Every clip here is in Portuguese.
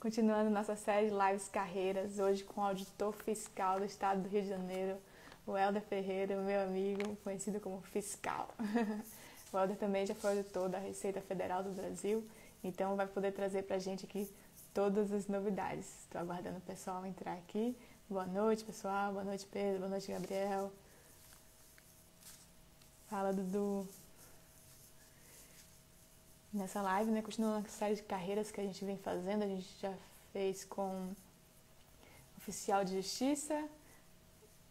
Continuando nossa série de lives carreiras, hoje com o auditor fiscal do estado do Rio de Janeiro, o Helder Ferreira, meu amigo, conhecido como Fiscal. O Helder também já foi auditor da Receita Federal do Brasil, então vai poder trazer pra gente aqui todas as novidades. Estou aguardando o pessoal entrar aqui. Boa noite, pessoal. Boa noite, Pedro. Boa noite, Gabriel. Fala, Dudu. Nessa live, né, continuando a série de carreiras que a gente vem fazendo, a gente já fez com oficial de justiça,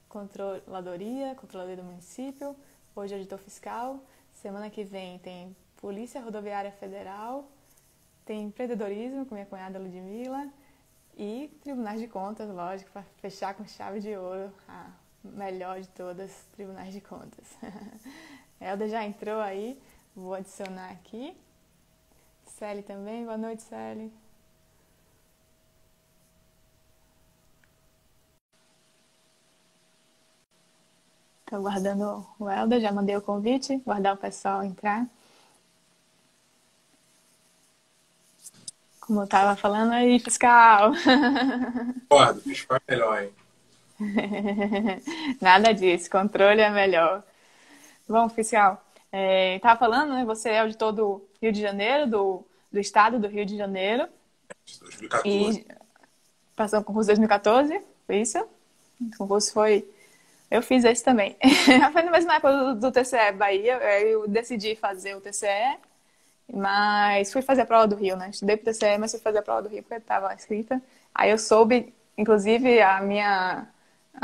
controladoria do município, hoje auditor fiscal. Semana que vem tem Polícia Rodoviária Federal, tem empreendedorismo com minha cunhada Ludmilla e tribunais de contas, lógico, para fechar com chave de ouro, a melhor de todas, tribunais de contas. Helder já entrou aí, vou adicionar aqui. Celi também, boa noite, Celi. Estou aguardando o Helder, já mandei o convite, guardar o pessoal entrar. Como eu estava falando aí, fiscal. Concordo, fiscal é melhor, hein? Nada disso, controle é melhor. Bom, fiscal, estava falando, né? Você é auditor do Rio de Janeiro, do estado do Rio de Janeiro. De 2014. E passou no concurso 2014, foi isso? O concurso foi... Eu fiz esse também. Foi na mesma época do TCE Bahia, eu decidi fazer o TCE, mas fui fazer a prova do Rio, né? Estudei pro TCE, mas fui fazer a prova do Rio porque estava escrita. Aí eu soube, inclusive, a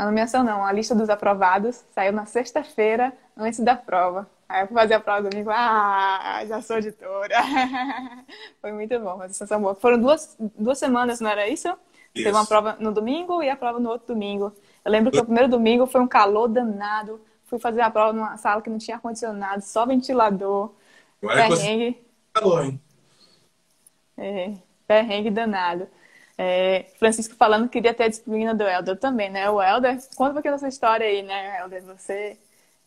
nomeação não, a lista dos aprovados saiu na sexta-feira antes da prova. Aí eu fui fazer a prova domingo, já sou auditora. Foi muito bom, uma sensação boa. Foram duas semanas, não era isso? Isso. Teve uma prova no domingo e a prova no outro domingo. Eu lembro que o primeiro domingo foi um calor danado. Fui fazer a prova numa sala que não tinha ar-condicionado, só ventilador. Agora é que você Perrengue. falou, hein? Perrengue danado. Francisco falando que queria ter a disciplina do Helder também, né? O Helder, conta um pouquinho dessa história aí, né, Helder? Você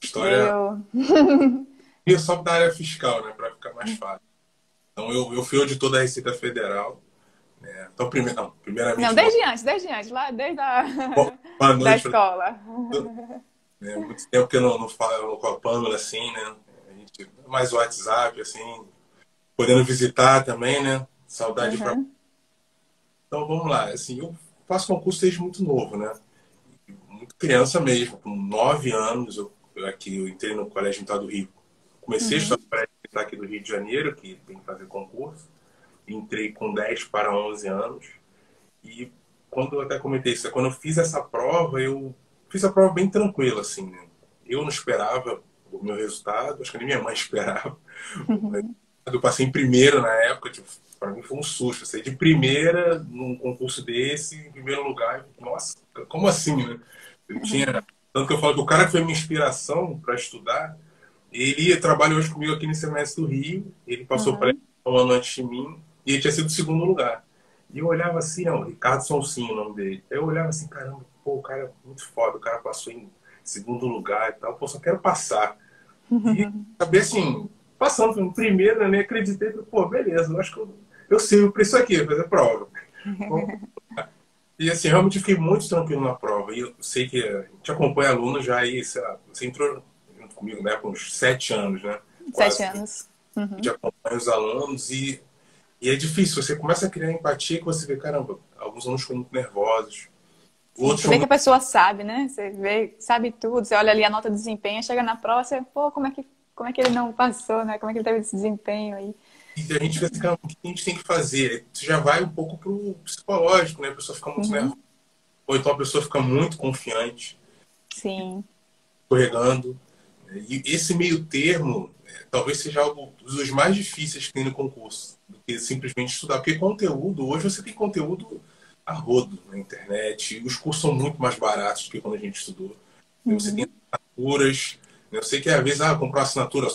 História veio... e só da área fiscal, né? Para ficar mais fácil. Então, eu fui auditor da Receita Federal. Né? Então, primeiramente... Não, desde antes, lá desde a Boa da noite para escola. todo mundo. Né? Muito tempo que eu não falo com a Pâmela, assim, né? A gente, mais o WhatsApp, assim, podendo visitar também, né? Saudade para... Uhum. Então, vamos lá. Assim, eu faço concurso desde muito novo, né? Muito criança mesmo, com 9 anos, eu entrei no Colégio Militar do Rio. Comecei a estudar Uhum. no Colégio Militar aqui do Rio de Janeiro, que tem que fazer concurso. Entrei com 10 para 11 anos. E quando eu até comentei isso, quando eu fiz essa prova, eu fiz a prova bem tranquila, assim, né? Eu não esperava o meu resultado, acho que nem minha mãe esperava. Eu passei em primeiro na época, tipo, para mim foi um susto. Eu saí de primeira num concurso desse, em primeiro lugar. Nossa, como assim, né? Eu tinha. Tanto que eu falo que o cara que foi minha inspiração para estudar, ele trabalha hoje comigo aqui no semestre do Rio. Ele passou para Uhum. um ano antes de mim e ele tinha sido o segundo lugar. E eu olhava assim, ó, Ricardo Sonsinho, o nome dele. Eu olhava assim, caramba, pô, o cara é muito foda, o cara passou em segundo lugar e tal, pô, só quero passar. E acabei assim, passando em primeiro, né, nem acreditei, falei, pô, beleza, eu acho que eu sirvo para isso aqui, fazer prova. E assim, realmente eu fiquei muito tranquilo na prova. E eu sei que a gente acompanha aluno já aí, sei lá, você entrou junto comigo, né, com uns 7 anos, né? 7 Quase. A anos. gente Uhum. acompanha os alunos e é difícil. Você começa a criar empatia que você vê, caramba, alguns alunos ficam muito nervosos, Sim, outros você são vê que a muito... pessoa sabe, né? Você vê, sabe tudo, você olha ali a nota de desempenho, chega na prova, você, pô, como é que ele não passou, né? Como é que ele teve esse desempenho aí? E a gente vê assim, caramba, o que a gente tem que fazer? Você já vai um pouco pro psicológico, né? A pessoa fica muito nervosa. Uhum. Ou então a pessoa fica muito confiante, Sim. escorregando. E esse meio termo talvez seja algo dos mais difíceis que tem no concurso, do que simplesmente estudar. Porque conteúdo, hoje você tem conteúdo a rodo na internet, e os cursos são muito mais baratos do que quando a gente estudou. Você tem Uhum. assinaturas, né? Eu sei que às vezes comprar uma assinatura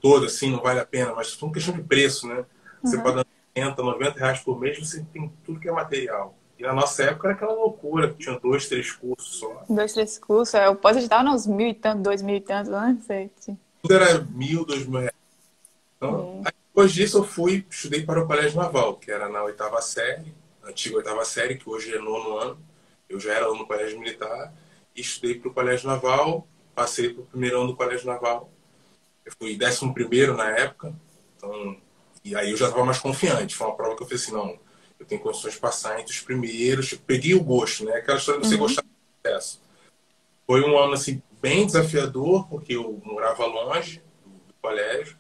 toda assim não vale a pena, mas é uma questão de preço, né? Você Uhum. pagando 80, R$ 90 por mês, você tem tudo que é material. E na nossa época era aquela loucura, que tinha 2, 3 cursos só. 2, 3 cursos, eu pós-edital uns 1.000 e tanto, 2.000 e tanto, não sei. Tudo era 1.000, R$ 2.000. Então, É. aí, depois disso, eu estudei para o Colégio Naval, que era na oitava série. antiga oitava série, que hoje é nono ano. Eu já era aluno no Colégio Militar e estudei para o Colégio Naval, passei para o primeiro ano do Colégio Naval. Eu fui 11º na época, então, e aí eu já estava mais confiante. Foi uma prova que eu falei assim, não, eu tenho condições de passar entre os primeiros. Peguei o gosto, né? Aquela história de você Uhum. gostar do processo. Foi um ano assim, bem desafiador, porque eu morava longe do colégio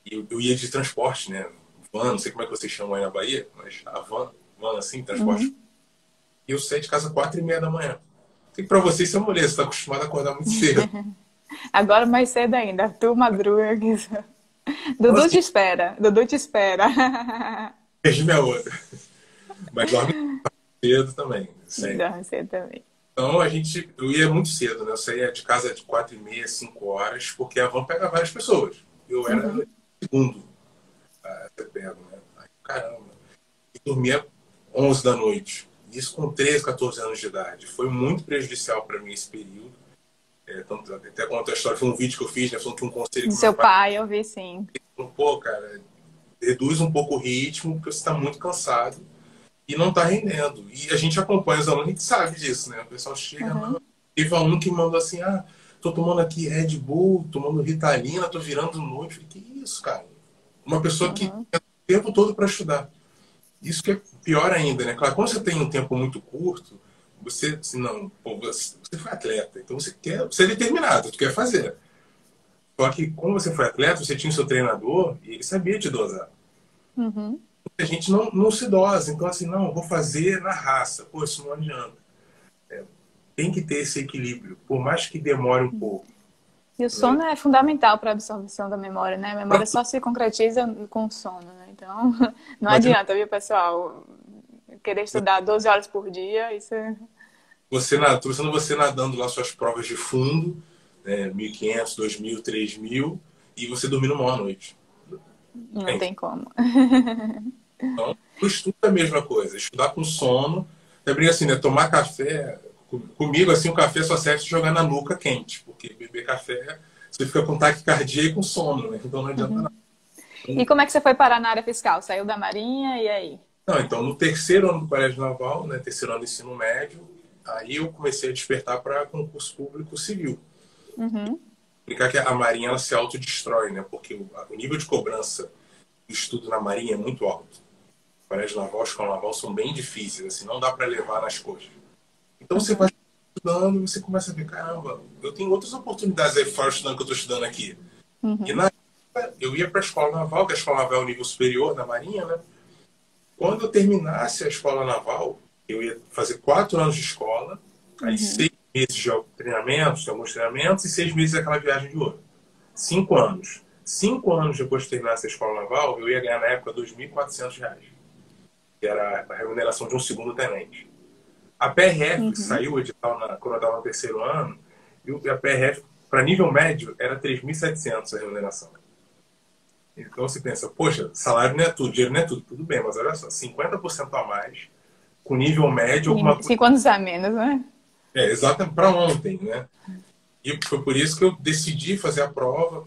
e eu ia de transporte, né? Van, não sei como é que vocês chamam aí na Bahia, mas a van assim, transporte. Uhum. E eu saí de casa às 4h30 da manhã. E para vocês, isso é mulher, você está acostumado a acordar muito cedo. Agora mais cedo ainda. Tu madruga. Então, Dudu assim, te espera. Dudu te espera. perdi minha outra. Mas dorme cedo também, sempre. Dorme cedo também. Então, eu ia muito cedo, né? Eu saía de casa de 4h30, 5 horas, porque a van pega várias pessoas. Eu era o Uhum. segundo a ser pego, né? Aí, caramba. E dormia 11 da noite. Isso com 13, 14 anos de idade. Foi muito prejudicial para mim esse período. Tanto, até conta a história, foi um vídeo que eu fiz, né? Falando que um conselho Do que meu seu pai pai, eu vi sim. falou, pô, cara, reduz um pouco o ritmo, porque você está muito cansado e não está rendendo. E a gente acompanha os alunos, a gente sabe disso, né? O pessoal chega, não. Uhum. Teve um aluno que mandou assim, tô tomando aqui Red Bull, tomando Ritalina, tô virando noite. Eu falei, que isso, cara? Uma pessoa que Uhum. tem o tempo todo para estudar. Isso que é pior ainda, né? Claro, quando você tem um tempo muito curto, você, assim, não, pô, você foi atleta, então você é determinado, tu quer fazer. Só que quando você foi atleta, você tinha o seu treinador e ele sabia te dosar. Uhum. A gente não se dosa, então assim, não, vou fazer na raça. Pô, isso não adianta. Tem que ter esse equilíbrio, por mais que demore um pouco. E o Né? sono é fundamental para a absorção da memória, né? A memória só se concretiza com o sono, né? Então, não Mas adianta, viu, pessoal? Querer estudar 12 horas por dia, isso tô pensando você nadando lá suas provas de fundo, né, 1.500, 2.000, 3.000, e você dormindo mal à noite. não Entende? tem como. Então, o estudo é a mesma coisa. Estudar com sono, também assim, né? Tomar café, comigo, assim, o café só serve se jogar na nuca quente, porque beber café, você fica com taquicardia e com sono, né? Então não adianta nada. E como é que você foi parar na área fiscal? Saiu da Marinha e aí? Não, então, no terceiro ano do Colégio Naval, né, terceiro ano do ensino médio, aí eu comecei a despertar para concurso público civil. Uhum. Explicar que a Marinha ela se autodestrói, né? Porque o nível de cobrança do estudo na Marinha é muito alto. O Colégio Naval, a Escola Naval são bem difíceis, assim, não dá para levar nas coisas. Então você vai Uhum. estudando e você começa a ver, caramba, eu tenho outras oportunidades aí fora estudando que eu estou estudando aqui. E Uhum. na época, eu ia para a Escola Naval, que a Escola Naval é o nível superior da Marinha, né? Quando eu terminasse a Escola Naval, eu ia fazer 4 anos de escola, aí Uhum. 6 meses de treinamentos, alguns treinamentos, e 6 meses aquela viagem de ouro. 5 anos. 5 anos depois de terminar essa escola naval, eu ia ganhar na época R$ 2.400, que era a remuneração de um segundo tenente. A PRF Uhum. saiu o edital quando eu estava no terceiro ano, e a PRF, para nível médio, era 3.700 a remuneração. Então você pensa, poxa, salário não é tudo, dinheiro não é tudo. Tudo bem, mas olha só, 50% a mais, com nível médio, alguma E coisa. 5 anos a menos, né? Exatamente, para ontem, né? E foi por isso que eu decidi fazer a prova.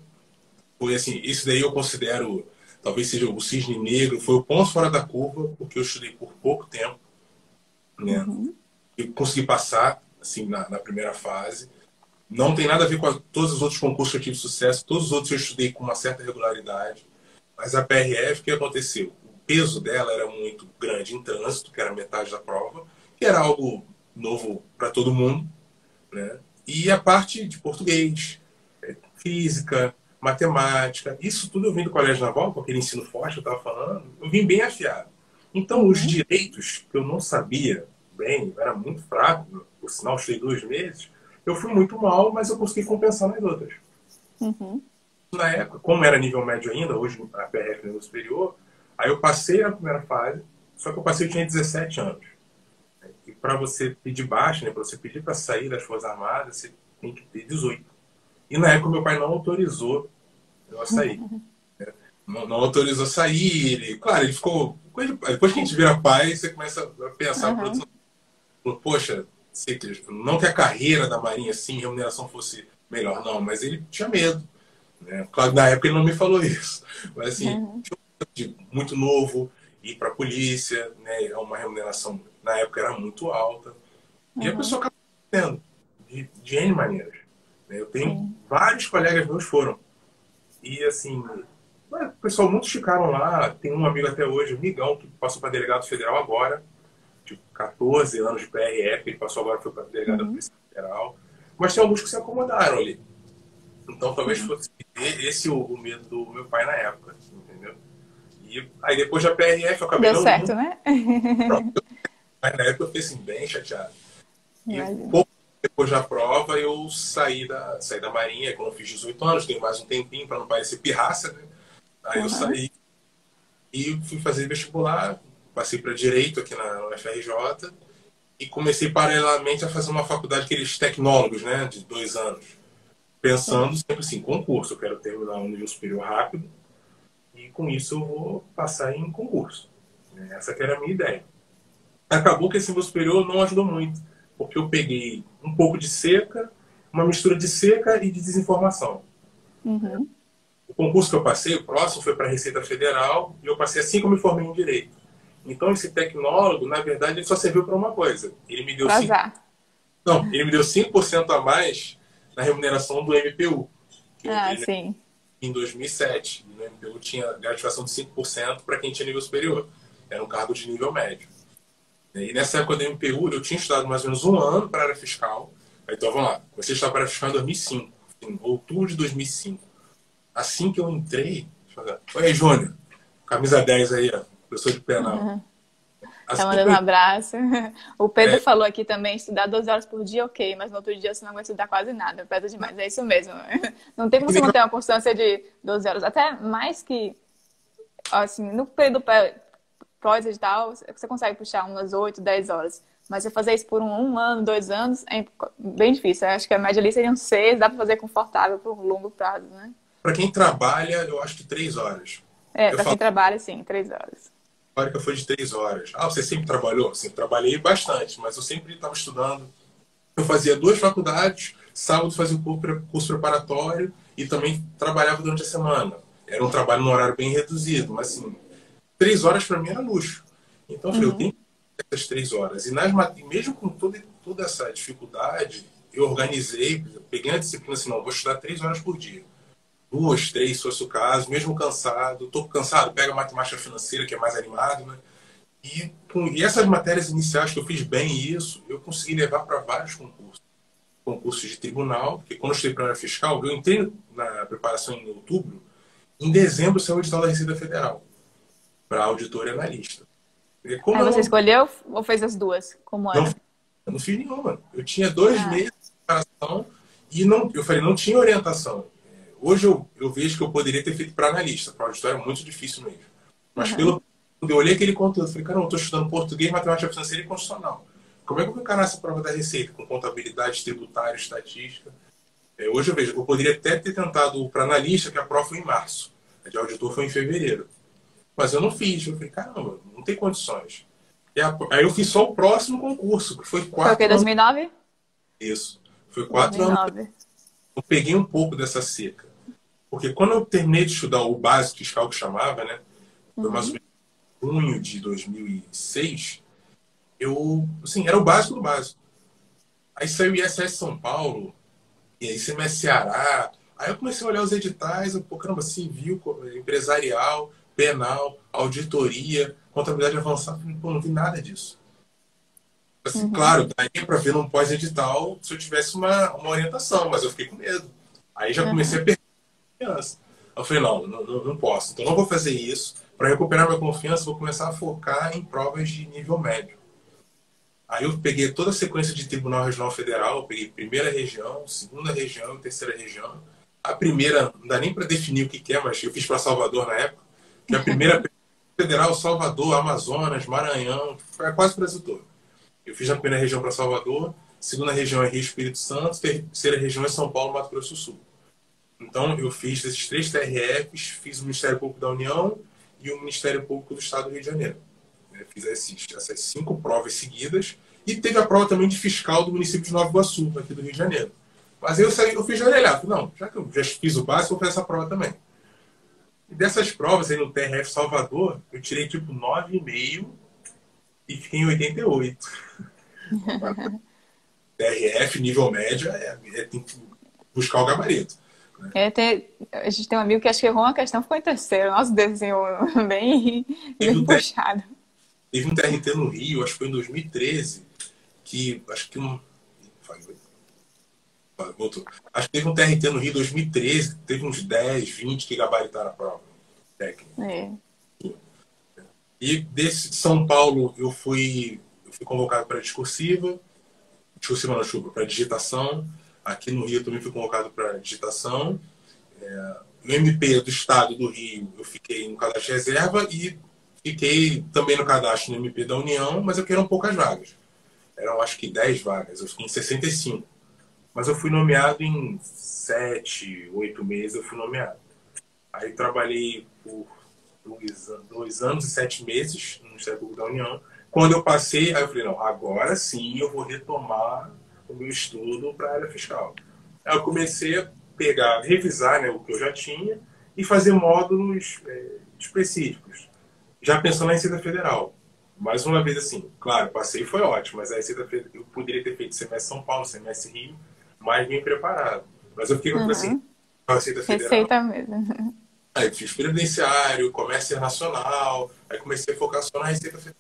Foi assim, isso daí eu considero, talvez seja o cisne negro, foi o ponto fora da curva, porque eu estudei por pouco tempo, né? Uhum. Eu consegui passar, assim, na primeira fase. Não tem nada a ver com todos os outros concursos que eu tive sucesso, todos os outros eu estudei com uma certa regularidade. Mas a PRF, o que aconteceu? O peso dela era muito grande em trânsito, que era metade da prova, que era algo novo para todo mundo, né? E a parte de português, física, matemática, isso tudo eu vim do Colégio Naval, com aquele ensino forte que eu estava falando, eu vim bem afiado. Então, os Uhum. direitos que eu não sabia bem, eu era muito fraco, por sinal, estudei 2 meses, eu fui muito mal, mas eu consegui compensar nas outras. Uhum. Na época, como era nível médio ainda, hoje a PRF é nível superior, aí eu passei na primeira fase, só que eu passei, eu tinha 17 anos. E para você pedir baixa, né, para você pedir para sair das Forças Armadas, você tem que ter 18. E na época meu pai não autorizou eu a sair. Não autorizou sair. Claro, ele ficou. Depois que a gente vira pai, você começa a pensar por outro Uhum. lado. Poxa, não que a carreira da Marinha, assim, a remuneração fosse melhor, não, mas ele tinha medo. Né? Claro, na época ele não me falou isso. Mas assim, Uhum. muito novo. ir para a polícia, né? É uma remuneração, na época, era muito alta. E a pessoa acaba tendo, de N maneiras. Né? Eu tenho Sim. vários colegas meus foram. E, assim, o pessoal, muitos ficaram lá. Tem um amigo até hoje, o Migão, que passou para delegado federal agora, tipo, 14 anos de PRF, ele passou agora, foi para delegado da Polícia Federal. Mas tem alguns que se acomodaram ali. Então, talvez fosse esse o medo do meu pai na época, entendeu? E aí, depois da PRF, eu acabei Deu não certo, indo. né? Mas na época eu fiquei, assim, bem chateado. E Imagina. pouco depois da prova, eu saí da Marinha, quando eu fiz 18 anos, tenho mais um tempinho para não parecer pirraça, né? Aí eu Uhum. saí e fui fazer vestibular, passei para Direito aqui na UFRJ e comecei paralelamente a fazer uma faculdade, aqueles tecnólogos, né, de 2 anos. Sim. Pensando sempre assim, concurso, eu quero terminar um nível superior rápido e com isso eu vou passar em concurso. Essa que era a minha ideia. Acabou que esse nível superior não ajudou muito, porque eu peguei um pouco de seca, uma mistura de seca e de desinformação. Uhum. O concurso que eu passei, o próximo, foi para a Receita Federal e eu passei assim que eu me formei em Direito. Então esse tecnólogo, na verdade, ele só serviu para uma coisa. Ele me deu Pra 5, azar. não, ele me deu 5% a mais na remuneração do MPU, que eu Ah, entrei sim. em 2007. No MPU tinha gratificação de 5% para quem tinha nível superior. Era um cargo de nível médio. E nessa época do MPU, eu tinha estudado mais ou menos um ano para a área fiscal. Então, vamos lá. Comecei a estudar para a área fiscal em 2005, em outubro de 2005. Assim que eu entrei... Oi, Júnior. Camisa 10 aí, ó. Professor de penal. Tá Assim que mandando um eu... abraço. O Pedro É, falou aqui também, estudar 12 horas por dia, ok, mas no outro dia você não vai estudar quase nada, pesa demais. É isso mesmo. Não tem como que você nem manter uma constância de 12 horas. Até mais que, assim, no período prós e tal, você consegue puxar umas 8, 10 horas. Mas você fazer isso por um ano, 2 anos, é bem difícil. Eu acho que a média ali seriam 6, dá pra fazer confortável por longo prazo, né? para quem trabalha, eu acho que 3 horas. É, Eu pra falo, quem trabalha, sim, 3 horas. a hora que foi de 3 horas. Ah, você sempre trabalhou? Sempre trabalhei bastante, mas eu sempre estava estudando. Eu fazia 2 faculdades, sábado fazia o curso preparatório e também trabalhava durante a semana. Era um trabalho no horário bem reduzido, mas assim, 3 horas para mim era luxo. Então eu falei, eu tenho Uhum. que ter essas 3 horas. E mesmo com toda essa dificuldade, eu organizei, peguei a disciplina assim, não, vou estudar 3 horas por dia. 2, 3, se fosse o caso, mesmo cansado. Estou cansado, pega a matemática financeira, que é mais animado, né? E essas matérias iniciais que eu fiz bem isso, eu consegui levar para vários concursos. Concursos de tribunal, porque quando eu estudei para a área fiscal, eu entrei na preparação em outubro, em dezembro saiu o edital da Receita Federal, para auditor e analista. E como Aí eu você não, escolheu ou fez as duas? Como não, era? eu não fiz nenhuma, eu tinha 2 meses Ah, de preparação e não, eu falei, não tinha orientação. Hoje eu vejo que eu poderia ter feito para analista, para auditor é muito difícil mesmo. Mas uhum. quando eu olhei aquele conteúdo, eu falei, cara, eu estou estudando português, matemática financeira e constitucional. Como é que eu vou encarar essa prova da Receita com contabilidade tributária, estatística? Hoje eu vejo, eu poderia até ter tentado para analista, que a prova foi em março. A de auditor foi em fevereiro. Mas eu não fiz. Eu falei, caramba, não tem condições. Aí eu fiz só o próximo concurso, que foi Foi o quê? 4 anos. 2009? Isso. Foi 4 anos. 2009. Eu peguei um pouco dessa seca. Porque quando eu terminei de estudar o básico fiscal que chamava, né? Foi mais ou Uhum. menos em junho de 2006. Eu, assim, era o básico do básico. Aí saiu o ISS São Paulo, e aí CMS Ceará. Aí eu comecei a olhar os editais, eu, pô, caramba, civil, empresarial, penal, auditoria, contabilidade avançada. Pô, não vi nada disso. Assim, Uhum. claro, daria para ver num pós-edital se eu tivesse uma orientação, mas eu fiquei com medo. Aí já comecei Uhum. a perder confiança. Eu falei, não posso. Então não vou fazer isso. Para recuperar minha confiança, vou começar a focar em provas de nível médio. Aí eu peguei toda a sequência de Tribunal Regional Federal, eu peguei primeira região, segunda região e terceira região. A primeira, não dá nem para definir o que é, mas eu fiz para Salvador na época, que a primeira federal, Salvador, Amazonas, Maranhão, foi quase o Brasil todo. Eu fiz a primeira região para Salvador, segunda região é Rio Espírito Santo, terceira região é São Paulo, Mato Grosso do Sul. Então eu fiz esses 3 TRFs, fiz o Ministério Público da União e o Ministério Público do Estado do Rio de Janeiro. Fiz essas 5 provas seguidas e teve a prova também de fiscal do município de Nova Iguaçu, aqui do Rio de Janeiro. Mas eu fiz de orelhado. Não, já que eu já fiz o básico, eu vou fazer essa prova também. E dessas provas aí no TRF Salvador, eu tirei tipo 9,5 e fiquei em 88. TRF, nível média, tem que buscar o gabarito. Né? A gente tem um amigo que acho que errou uma questão, ficou em terceiro. Nossa, desenho bem, Teve bem um, puxado. teve um TRT no Rio, acho que foi em 2013, que acho que voltou. Acho que teve um TRT no Rio em 2013, teve uns 10, 20 que gabaritaram a prova técnica. É. E desse de São Paulo eu fui convocado para discursiva não, chuva, para digitação. Aqui no Rio também fui convocado para digitação. No MP do Estado do Rio eu fiquei no cadastro de reserva e fiquei também no cadastro no MP da União, mas eu queria poucas vagas. Eram acho que 10 vagas, eu fiquei em 65. Mas eu fui nomeado em 7, 8 meses, eu fui nomeado. Aí trabalhei por 2 anos e 7 meses no Ministério Público da União. Quando eu passei, aí eu falei, não, agora sim eu vou retomar o meu estudo para a área fiscal. Aí eu comecei a pegar, revisar, né, o que eu já tinha e fazer módulos específicos, já pensando na Receita Federal. Mais uma vez assim, claro, passei foi ótimo, mas a Receita Federal, eu poderia ter feito semestre São Paulo, semestre Rio, mais bem preparado. Mas eu fiquei assim, a Receita Federal. Receita mesmo. Aí fiz previdenciário, comércio internacional, aí comecei a focar só na Receita Federal.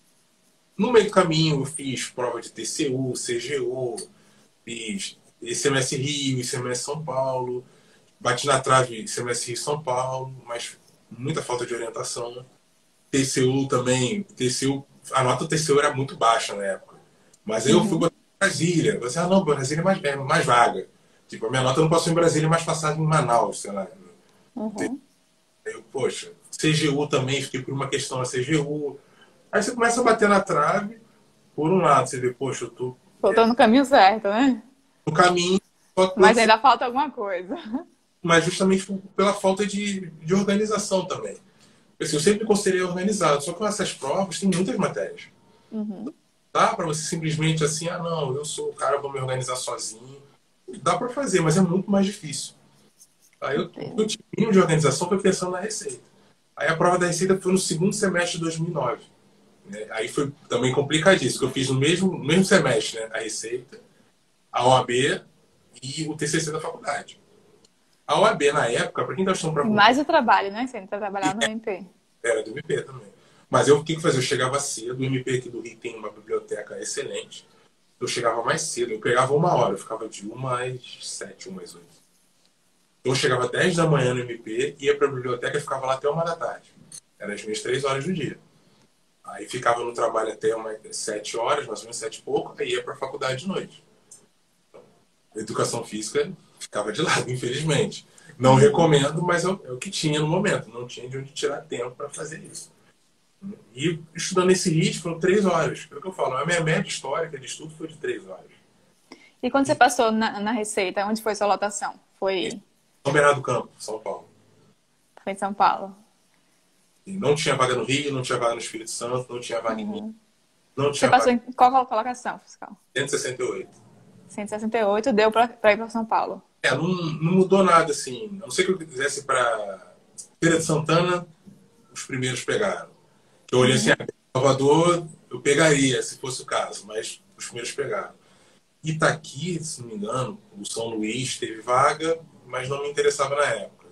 No meio do caminho eu fiz prova de TCU, CGU, fiz ICMS Rio, ICMS São Paulo, bati na trave ICMS Rio São Paulo, mas muita falta de orientação. TCU também, a nota do TCU era muito baixa na época. Mas aí eu fui botar em Brasília. Eu disse, não, Brasília é mais vaga. Tipo, a minha nota não passou em Brasília, mas passava em Manaus, sei lá. Eu, poxa, CGU também, fiquei por uma questão na CGU. Aí você começa a bater na trave, por um lado, você vê, poxa, eu tô Tô no caminho certo, né? no caminho, só que Mas ainda falta alguma coisa. mas justamente pela falta de organização também. Assim, eu sempre me considerei organizado, só que essas provas tem muitas matérias. Dá para você simplesmente assim, não, eu sou o cara, vou me organizar sozinho. Dá para fazer, mas é muito mais difícil. Aí o que eu tinha de organização foi pensando na Receita. Aí a prova da Receita foi no segundo semestre de 2009. Né? Aí foi também complicadíssimo, que eu fiz no mesmo semestre, né? A Receita, a OAB e o TCC da faculdade. A OAB, na época, para quem está estudando para Mais o trabalho, né? Você ainda trabalhava no MP. era do MP também. Mas eu o que fazia? Eu chegava cedo, o MP aqui do Rio tem uma biblioteca excelente. Eu chegava mais cedo, eu pegava 1 hora, eu ficava de 1 às 7, 1 às 8. Eu chegava 10 da manhã no MP, ia para a biblioteca e ficava lá até 1 da tarde. Eram as minhas 3 horas do dia. Aí ficava no trabalho até 7 horas, mais ou menos 7 e pouco, aí ia para a faculdade de noite. Então, a educação física ficava de lado, infelizmente. Não recomendo, mas é o que tinha no momento. Não tinha de onde tirar tempo para fazer isso. E estudando esse ritmo, foram 3 horas. É o que eu falo, a minha média histórica de estudo foi de 3 horas. E quando você passou na Receita, onde foi sua lotação? Foi São Bernardo do Campo, São Paulo. em São Paulo? E não tinha vaga no Rio, não tinha vaga no Espírito Santo, não tinha vaga em Minas. Não Você tinha passou vaga em qual colocação fiscal? 168. 168, deu para ir para São Paulo. Não mudou nada, assim. A não ser que eu quisesse para Feira de Santana, os primeiros pegaram. Eu olhei assim, Salvador, eu pegaria, se fosse o caso, mas os primeiros pegaram. Itaqui, se não me engano, o São Luís teve vaga, mas não me interessava na época.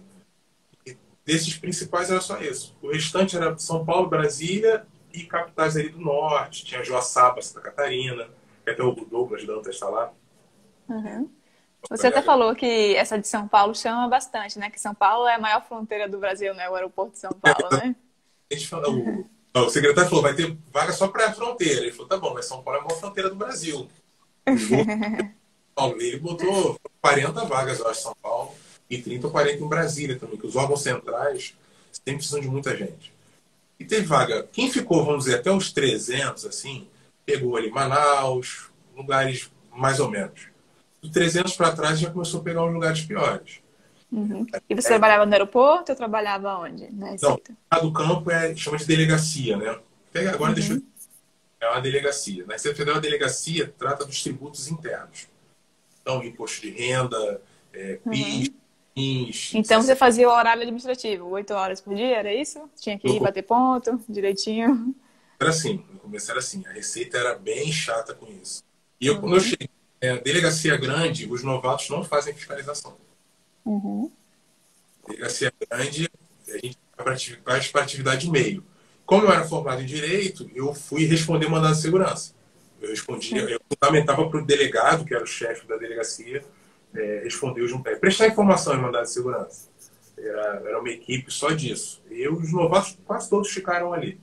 E desses principais era só isso. O restante era São Paulo, Brasília e capitais ali do norte. Tinha Joaçaba, Santa Catarina, que até o Douglas Dantas está lá. Você até falou que essa de São Paulo chama bastante, né? Que São Paulo é a maior fronteira do Brasil, né? O aeroporto de São Paulo, né? A gente fala, o secretário falou, vai ter vaga só para a fronteira. Ele falou, tá bom, mas São Paulo é a maior fronteira do Brasil. Ele botou 40 vagas, eu acho, em São Paulo, e 30 ou 40 em Brasília também, que os órgãos centrais sempre precisam de muita gente. E teve vaga. Quem ficou, vamos dizer, até os 300, assim, pegou ali Manaus, lugares mais ou menos. Do 300 para trás já começou a pegar uns lugares piores. E você trabalhava no aeroporto ou trabalhava onde? Na Não, Receita? a do campo chama de delegacia, né? Agora deixa eu... É uma delegacia. Na Receita Federal, a delegacia trata dos tributos internos. Então, imposto de renda, PIS, Então você fazia o horário administrativo, 8 horas por dia, era isso? Tinha que ir bater ponto, direitinho. Era assim, no começo era assim, a Receita era bem chata com isso. E eu, quando eu cheguei, a delegacia grande, os novatos não fazem fiscalização. Delegacia grande, a gente faz para atividade de meio. Como eu era formado em Direito, eu fui responder mandado de segurança. Eu respondia, eu fundamentava para o delegado, que era o chefe da delegacia, responder os prestar informação em mandado de segurança. Era uma equipe só disso. E os novatos quase todos ficaram ali.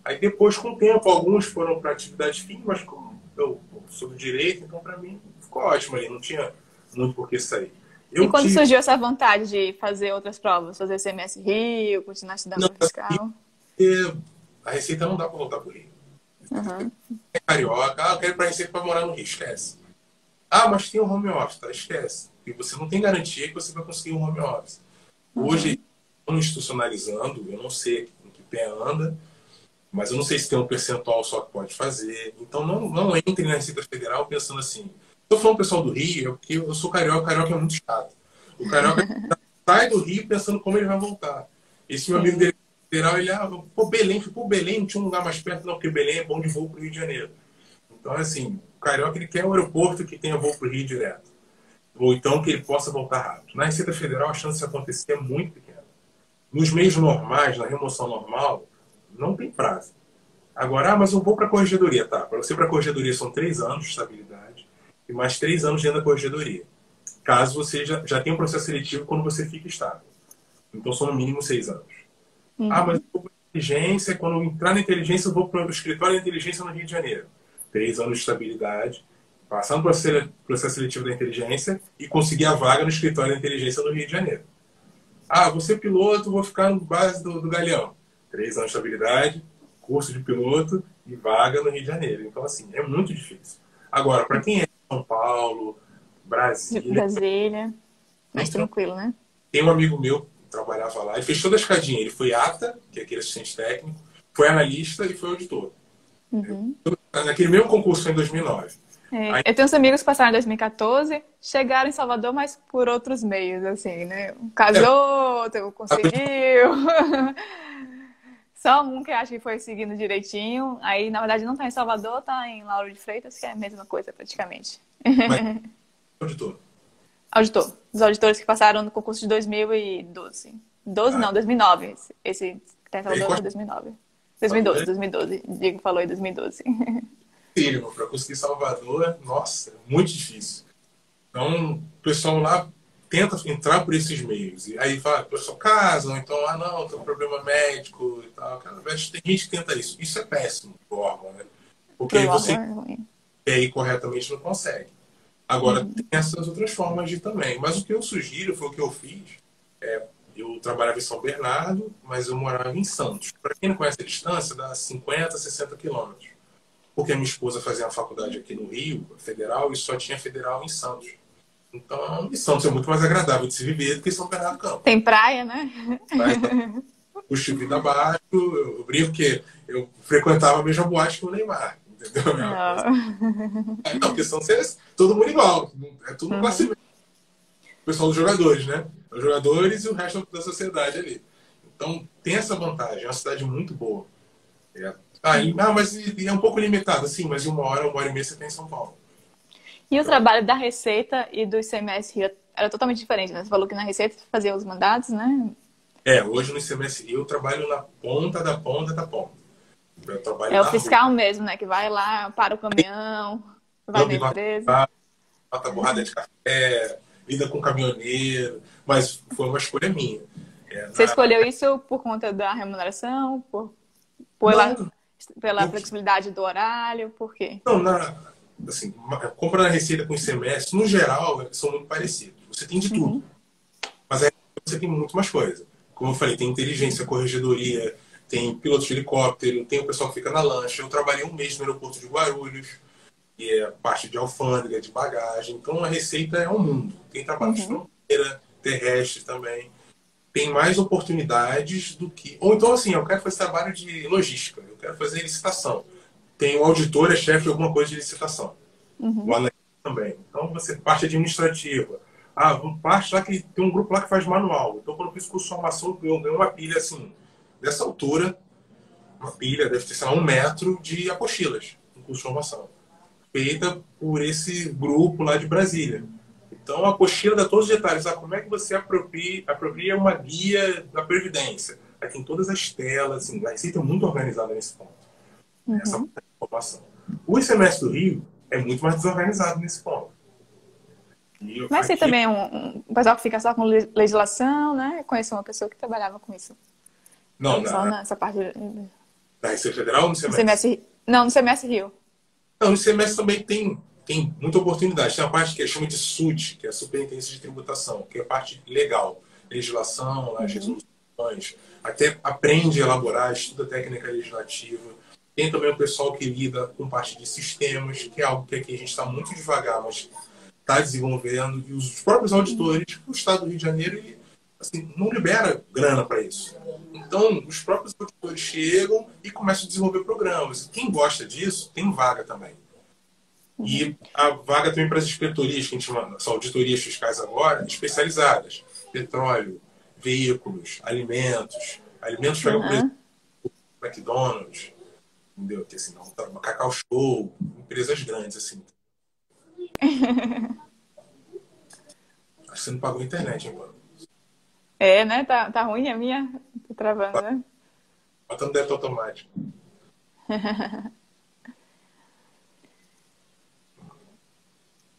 Aí depois, com o tempo, alguns foram para atividade fim, mas como eu sou do Direito, então para mim ficou ótimo ali, não tinha muito por que sair. E quando surgiu essa vontade de fazer outras provas, fazer o CMS Rio, continuar estudando para fiscal? A Receita não dá para voltar para o Rio. É carioca, eu quero ir para a Receita para morar no Rio, esquece. Mas tem um home office, tá? Esquece. E você não tem garantia que você vai conseguir um home office. Hoje, estão institucionalizando, eu não sei em que pé anda, mas eu não sei se tem um percentual só que pode fazer. Então, não entre na Receita Federal pensando assim. Estou falando pessoal do Rio, porque eu sou carioca, o carioca é muito chato. O carioca sai do Rio pensando como ele vai voltar. Esse meu amigo dele federal, ele, Belém, não tinha um lugar mais perto, não, porque Belém é bom de voo para o Rio de Janeiro. Então, assim, o carioca ele quer um aeroporto que tenha voo para o Rio direto. Ou então que ele possa voltar rápido. Na Receita Federal, a chance de acontecer é muito pequena. Nos meios normais, na remoção normal, não tem prazo. Agora, mas eu vou para a corregedoria, tá? Para você ir para a corregedoria são 3 anos de estabilidade e mais 3 anos dentro da corregedoria. Caso você já tenha um processo seletivo quando você fica estável. Então, são no mínimo 6 anos. Mas eu vou para a inteligência, quando eu entrar na inteligência, eu vou para o escritório de inteligência no Rio de Janeiro. 3 anos de estabilidade, passar no processo seletivo da inteligência e conseguir a vaga no escritório da inteligência no Rio de Janeiro. Vou ser piloto, vou ficar no base do Galeão. 3 anos de estabilidade, curso de piloto e vaga no Rio de Janeiro. Então, assim, é muito difícil. Agora, para quem é de São Paulo, Brasília, mais tranquilo, né? Tem um amigo meu que trabalhava lá, ele fez toda a escadinha. Ele foi ATA, que é aquele assistente técnico, foi analista e foi auditor. Naquele mesmo concurso foi em 2009. Eu tenho uns amigos que passaram em 2014, chegaram em Salvador, mas por outros meios, assim, né? Casou, conseguiu. Só um que acho que foi seguindo direitinho. Aí, na verdade, não tá em Salvador, tá em Lauro de Freitas, que é a mesma coisa, praticamente. Mas, auditor. Auditor. Os auditores que passaram no concurso de 2012. 2009. Esse que tá em Salvador foi 2009. 2012. Diego falou em 2012. Para conseguir Salvador, nossa, é muito difícil. Então, o pessoal lá tenta entrar por esses meios. E aí fala, o pessoal casa, ou então, não, tem um problema médico e tal. Cada vez tem gente que tenta isso. Isso é péssimo pro órgão, né? Porque aí você quer ir corretamente não consegue. Agora, tem essas outras formas de ir também. Mas o que eu sugiro, foi o que eu fiz, eu trabalhava em São Bernardo, mas eu morava em Santos. Para quem não conhece a distância, dá 50, 60 quilômetros. Porque a minha esposa fazia uma faculdade aqui no Rio, federal, e só tinha federal em Santos. Então, Santos é muito mais agradável de se viver do que São Bernardo do Campo. Tem praia, né? Puxo vida abaixo, eu brinco que eu frequentava a mesma boate que o Neymar, entendeu? Não, porque são todo mundo igual, é tudo classe média. O pessoal dos jogadores, né? Os jogadores e o resto da sociedade ali. Então, tem essa vantagem, é uma cidade muito boa. Mas é um pouco limitado, sim, mas em 1 hora e meia você tem em São Paulo. E o trabalho da Receita e do ICMS Rio era totalmente diferente, né? Você falou que na Receita fazia os mandatos, né? Hoje no ICMS Rio eu trabalho na ponta da ponta da ponta. Eu trabalho o fiscal mesmo, né? Que vai lá, para o caminhão, vai na empresa. Bota borrada de café, lida com caminhoneiro, mas foi uma escolha minha. Você escolheu isso por conta da remuneração? Pela flexibilidade do horário? Por quê? Não, assim, compra na Receita com ICMS, no geral, são muito parecidos. Você tem de tudo. Mas aí você tem muito mais coisa. Como eu falei, tem inteligência, corregedoria, tem piloto de helicóptero, tem o pessoal que fica na lancha. Eu trabalhei 1 mês no aeroporto de Guarulhos, que é parte de alfândega, de bagagem. Então, a Receita é um mundo. Tem trabalho de fronteira, terrestre também. Tem mais oportunidades do que... Ou então, assim, eu quero fazer trabalho de logística, eu quero fazer licitação. Tem o auditor, é chefe de alguma coisa de licitação. O analista também. Então, você parte administrativa. parte lá que tem um grupo lá que faz manual. Então, quando eu fiz curso de formação, eu ganhei uma pilha assim, dessa altura, uma pilha, deve ter, sei lá, 1 metro de apostilas, um curso de formação, feita por esse grupo lá de Brasília. Então, a apostila dá todos os detalhes. Como é que você apropria uma guia da Previdência? Aí tem todas as telas, assim, a Receita é muito organizada nesse ponto. Essa informação. O ICMS do Rio é muito mais desorganizado nesse ponto. Mas tem também um pessoal que fica só com legislação, né? Eu conheço uma pessoa que trabalhava com isso. Não, só nessa parte da Receita Federal ou no ICMS? Não, no ICMS Rio. Não, no ICMS também tem muita oportunidade. Tem a parte que chama de SUT, que é a Superintendência de Tributação, que é a parte legal. Legislação, as resoluções, até aprende a elaborar, estuda técnica legislativa. Tem também o pessoal que lida com parte de sistemas, que é algo que aqui a gente está muito devagar, mas está desenvolvendo. E os próprios auditores, o Estado do Rio de Janeiro, ele, assim, não libera grana para isso. Então, os próprios auditores chegam e começam a desenvolver programas. Quem gosta disso, tem vaga também. E a vaga também para as inspetorias, que a gente chama, são auditorias fiscais agora, especializadas. Petróleo, veículos, alimentos. Alimentos pega, por exemplo, McDonald's, entendeu? Que, assim, uma Cacau Show, empresas grandes, assim. Acho que você não pagou a internet, hein, mano? É, né? Tá ruim a minha? Tô travando, né? Botando débito automático.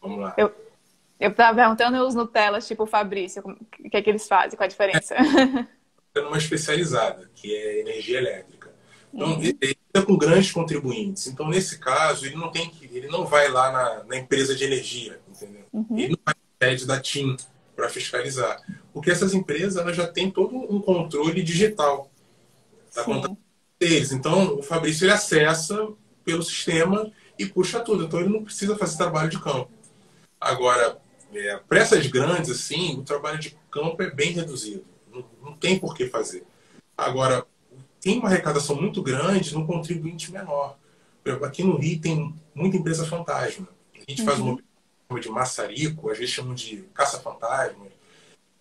Vamos lá. Eu tava perguntando os Nutellas, tipo o Fabrício, o que é que eles fazem, qual a diferença? É numa especializada, que é energia elétrica. Então, ele é com grandes contribuintes. Então, nesse caso, ele não vai lá na empresa de energia, entendeu? Ele não vai na sede da TIM para fiscalizar. Porque essas empresas elas já têm todo um controle digital da conta deles. Então, o Fabrício ele acessa pelo sistema e puxa tudo. Então, ele não precisa fazer trabalho de campo. Agora, para essas grandes, assim, o trabalho de campo é bem reduzido. Não tem por que fazer. Agora, tem uma arrecadação muito grande no contribuinte menor. Aqui no Rio tem muita empresa fantasma. A gente faz uma de maçarico, às vezes chamam de caça-fantasma.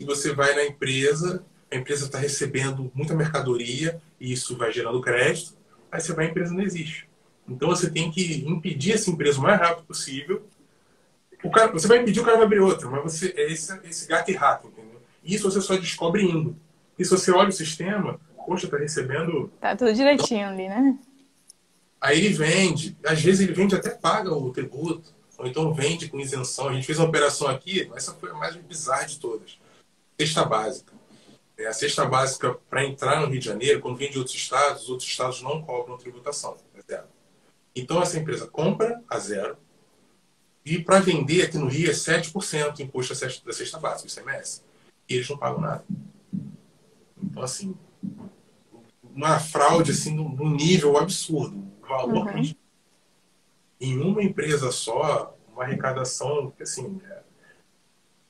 E você vai na empresa, a empresa está recebendo muita mercadoria e isso vai gerando crédito. Aí você vai, a empresa não existe. Então você tem que impedir essa empresa o mais rápido possível. Você vai impedir, o cara vai abrir outra, mas é esse gato e rato, entendeu? Isso você só descobre indo. E se você olha o sistema, poxa, tá recebendo... Tá tudo direitinho ali, né? Aí ele vende, às vezes ele vende até paga o tributo, ou então vende com isenção. A gente fez uma operação aqui, essa foi a mais bizarra de todas. Cesta básica. A cesta básica, para entrar no Rio de Janeiro, quando vem de outros estados não cobram tributação, é zero. Então essa empresa compra a zero, e para vender aqui no Rio é 7% imposto da cesta básica, ICMS. E eles não pagam nada. Então, assim, uma fraude assim, num nível absurdo. O valor que em uma empresa só, uma arrecadação, assim,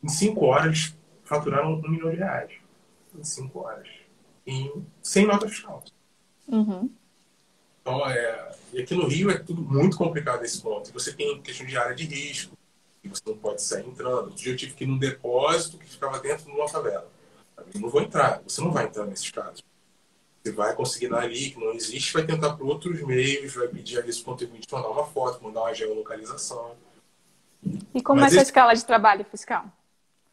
em 5 horas faturaram R$1 milhão. Em 5 horas. Sem nota fiscal. Então, e aqui no Rio é tudo muito complicado nesse ponto. Você tem questão de área de risco, que você não pode sair entrando. Outro dia eu tive que ir num depósito que ficava dentro de uma favela. Eu não vou entrar, você não vai entrar nesses casos. Você vai consignar ali, que não existe, vai tentar por outros meios, vai pedir a esse contribuinte mandar uma foto, mandar uma geolocalização. E como é essa escala de trabalho fiscal?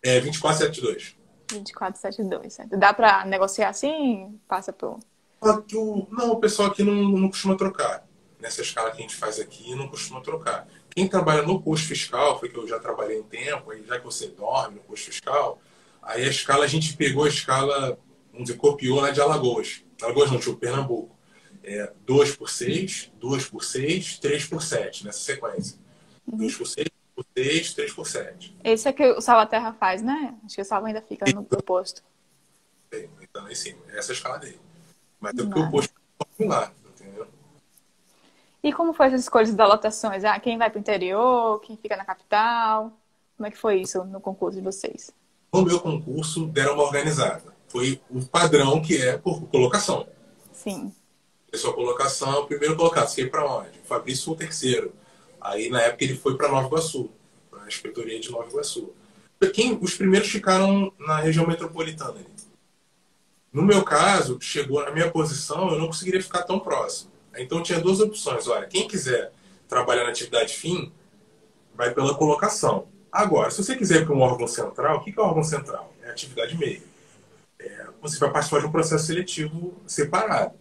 É 24/72. 24/72, certo. Dá para negociar assim? Passa por... Não, o pessoal aqui não costuma trocar. Nessa escala que a gente faz aqui, não costuma trocar. Quem trabalha no posto fiscal, foi que eu já trabalhei um tempo, aí já que você dorme no posto fiscal, aí a escala, a gente pegou a escala, vamos dizer, copiou lá de Alagoas. Alagoas não, tipo Pernambuco. 2 por 6, 2 por 6, 3 por 7, nessa sequência. 2 por 6, 2 por 6, 3 por 7. Esse é que o Salvaterra faz, né? Acho que o Salva ainda fica no posto. Então, em cima, essa é a escala dele. Mas é porque o posto é lá, entendeu? E como foi essas escolhas das lotações? Quem vai para o interior, quem fica na capital? Como é que foi isso no concurso de vocês? No meu concurso, deram uma organizada. Foi o padrão que é por colocação. Sim. Sua colocação, o primeiro colocado, você ia para onde? O Fabrício foi o terceiro. Aí, na época, ele foi para Nova Iguaçu, para a inspetoria de Nova Iguaçu. O Os primeiros ficaram na região metropolitana. No meu caso, chegou na minha posição, eu não conseguiria ficar tão próximo. Então tinha duas opções. Olha, quem quiser trabalhar na atividade fim, vai pela colocação. Agora, se você quiser ir para um órgão central, o que é o órgão central? É a atividade meio. Você vai participar de um processo seletivo separado.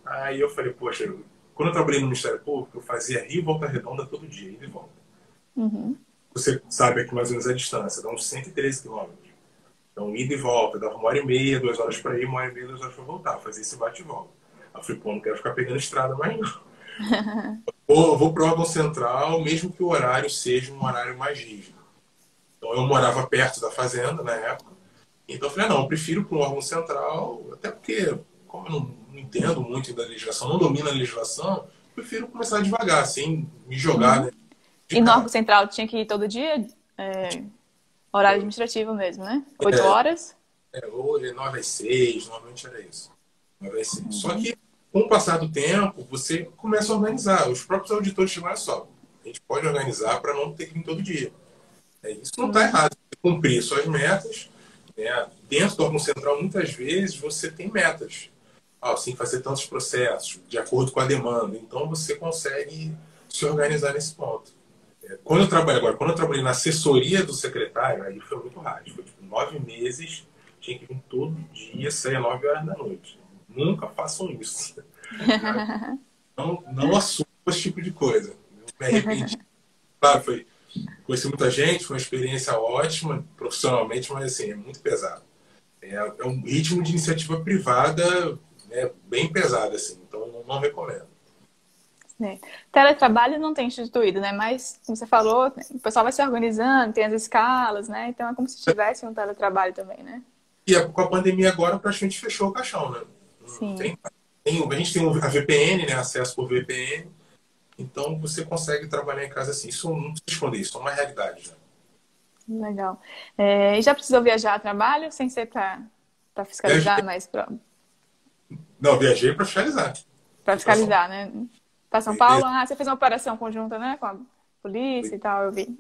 Aí eu falei, poxa, quando eu trabalhei no Ministério Público, eu fazia Rio e Volta Redonda todo dia, ida e volta. Uhum. Você sabe aqui mais ou menos a distância, dá uns 113 quilômetros. Então, ida e volta, dava 1h30, 2 horas para ir, 1h30, 2 horas para voltar. Fazia esse bate e volta. Aí eu falei, pô, não quero ficar pegando estrada mais não. Ou eu vou para o órgão central, mesmo que o horário seja um horário mais rígido. Então, eu morava perto da fazenda na época. Então, eu falei, não, eu prefiro para um órgão central, até porque, como eu não entendo muito da legislação, não domino a legislação, eu prefiro começar devagar, sem me jogar, Uhum. né, de E no cara. órgão central tinha que ir todo dia? Horário administrativo mesmo, né? 8 horas? Hoje é 9 às 6, normalmente era isso. 9 às 6. Só que, com o passar do tempo, você começa a organizar. Os próprios auditores chamaram só. A gente pode organizar para não ter que ir todo dia. Isso não está errado. Você cumprir suas metas. Né? Dentro do órgão central, muitas vezes, você tem metas. Você tem que fazer tantos processos, de acordo com a demanda. Então, você consegue se organizar nesse ponto. Quando eu trabalhei na assessoria do secretário, aí foi muito raro. Foi tipo 9 meses, tinha que vir todo dia, sair às 9 horas da noite. Nunca façam isso. Não assumam esse tipo de coisa. Eu me arrependi. Claro, conheci muita gente, foi uma experiência ótima, profissionalmente, mas assim, é muito pesado. É um ritmo de iniciativa privada, né, bem pesado, assim, então não recomendo. É. Teletrabalho não tem instituído, né? Mas, como você falou, o pessoal vai se organizando, tem as escalas, né? Então é como se tivesse um teletrabalho também, né? E com a pandemia agora, praticamente fechou o caixão, né? Não Sim. a gente tem a VPN, né? Acesso por VPN. Então você consegue trabalhar em casa assim. Isso não se esconder, isso é uma realidade. Né? Legal. E já precisou viajar a trabalho sem ser para fiscalizar, mas Não, viajei para fiscalizar. para fiscalizar, né? Para São Paulo, você fez uma operação conjunta, né? Com a polícia e tal, eu vi.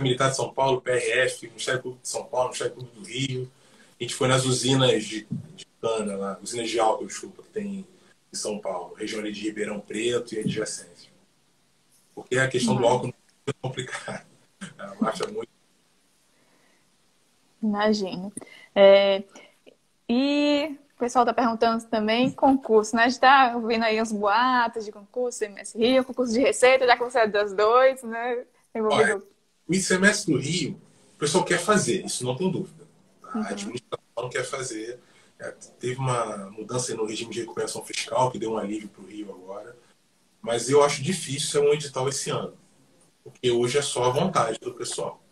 Militar de São Paulo, PRF, Ministério Público de São Paulo, Ministério Público do Rio. A gente foi nas usinas de cana, lá, usinas de álcool, desculpa, que tem em São Paulo, região ali de Ribeirão Preto e adjacência. Porque a questão do álcool é complicada. Ela marcha muito. Imagino. E o pessoal está perguntando também concurso, né? A gente está ouvindo aí uns boatos de concurso, MS Rio, concurso de Receita, já que você é das dois, né? Olha, o ICMS do Rio, o pessoal quer fazer, isso não tem dúvida. A administração quer fazer. Teve uma mudança no regime de recuperação fiscal, que deu um alívio para o Rio agora. Mas eu acho difícil ser um edital esse ano. Porque hoje é só a vontade do pessoal.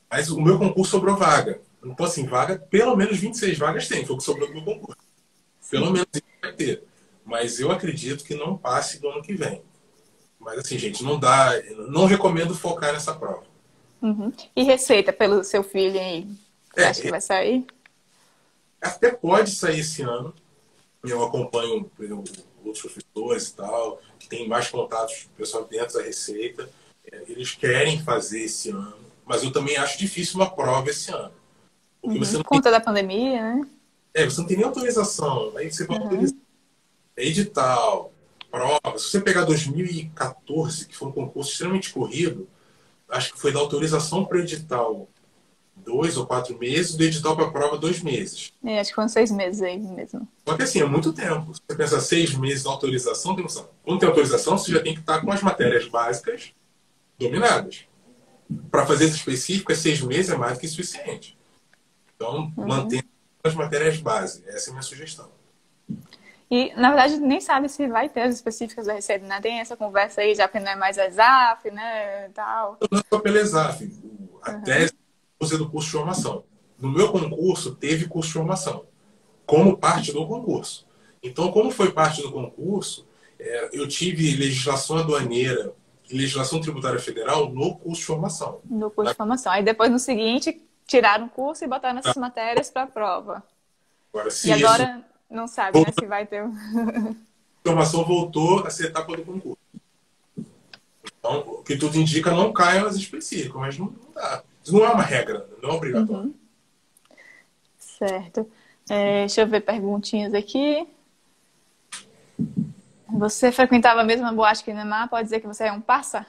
Mas o meu concurso sobrou vaga. Então, assim, vaga, pelo menos 26 vagas tem. Foi o que sobrou do meu concurso. Pelo menos isso vai ter. Mas eu acredito que não passe do ano que vem. Mas, assim, gente, não dá. Não recomendo focar nessa prova. E Receita pelo seu filho aí? Você acha que vai sair? Até pode sair esse ano. Eu acompanho, por exemplo, outros professores e tal, que têm mais contatos com o pessoal dentro da Receita. Eles querem fazer esse ano. Mas eu também acho difícil uma prova esse ano. Porque você não Por conta da pandemia, né? você não tem nem autorização. Aí você vai autorizar. Edital, prova. Se você pegar 2014, que foi um concurso extremamente corrido, acho que foi da autorização para o edital 2 ou 4 meses, do edital para a prova 2 meses. Acho que foram 6 meses aí mesmo. Só que assim, é muito tempo. Se você pensa 6 meses de autorização, tem noção. Quando tem autorização, você já tem que estar com as matérias básicas dominadas. Para fazer esse específico, 6 meses é mais do que suficiente. Então, mantenha as matérias básicas. Essa é a minha sugestão. E, na verdade, nem sabe se vai ter as específicas da Receita, né? Tem essa conversa aí, já que não é mais a ESAF, né? Tal. Não é só pela ESAF. A tese é do curso de formação. No meu concurso, teve curso de formação, como parte do concurso. Então, como foi parte do concurso, eu tive legislação aduaneira e legislação tributária federal no curso de formação. No curso de formação. Aí, depois, no seguinte, tiraram o curso e botaram essas matérias para a prova. Agora, se e agora... Não sabe, né, se vai ter... A formação voltou a ser etapa do concurso. Então, o que tudo indica, não caiam as específicas, mas não dá. Isso não é uma regra, não é obrigatório. Uhum. Certo. Deixa eu ver perguntinhas aqui. Você frequentava a mesma boate que Neymar? Pode dizer que você é um parça?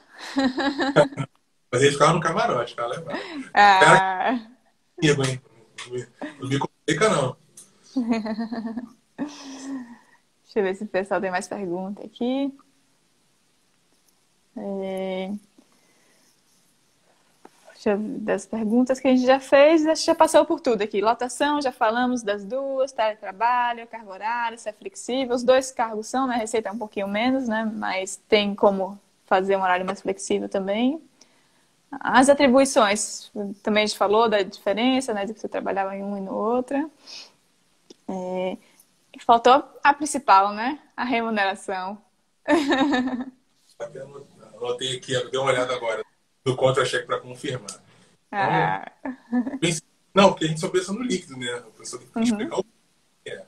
Mas eles ficavam no camarote, ficava legal. Espera Ah, comigo, hein? Não me complica, não. deixa eu ver se o pessoal tem mais pergunta aqui. É, deixa eu ver das perguntas que a gente já fez, a gente já passou por tudo aqui. Lotação, já falamos das duas, teletrabalho, carga horária, se é flexível. Os dois cargos são, né? A receita é um pouquinho menos, né? Mas tem como fazer um horário mais flexível também. As atribuições, também a gente falou da diferença, né? De que você trabalhava em uma e no outra. Faltou a principal, né? A remuneração. Até anotei aqui, dei uma olhada agora do contra-cheque para confirmar. Então, Ah, não, porque a gente só pensa no líquido, né? A pessoa tem que uhum, explicar o que é.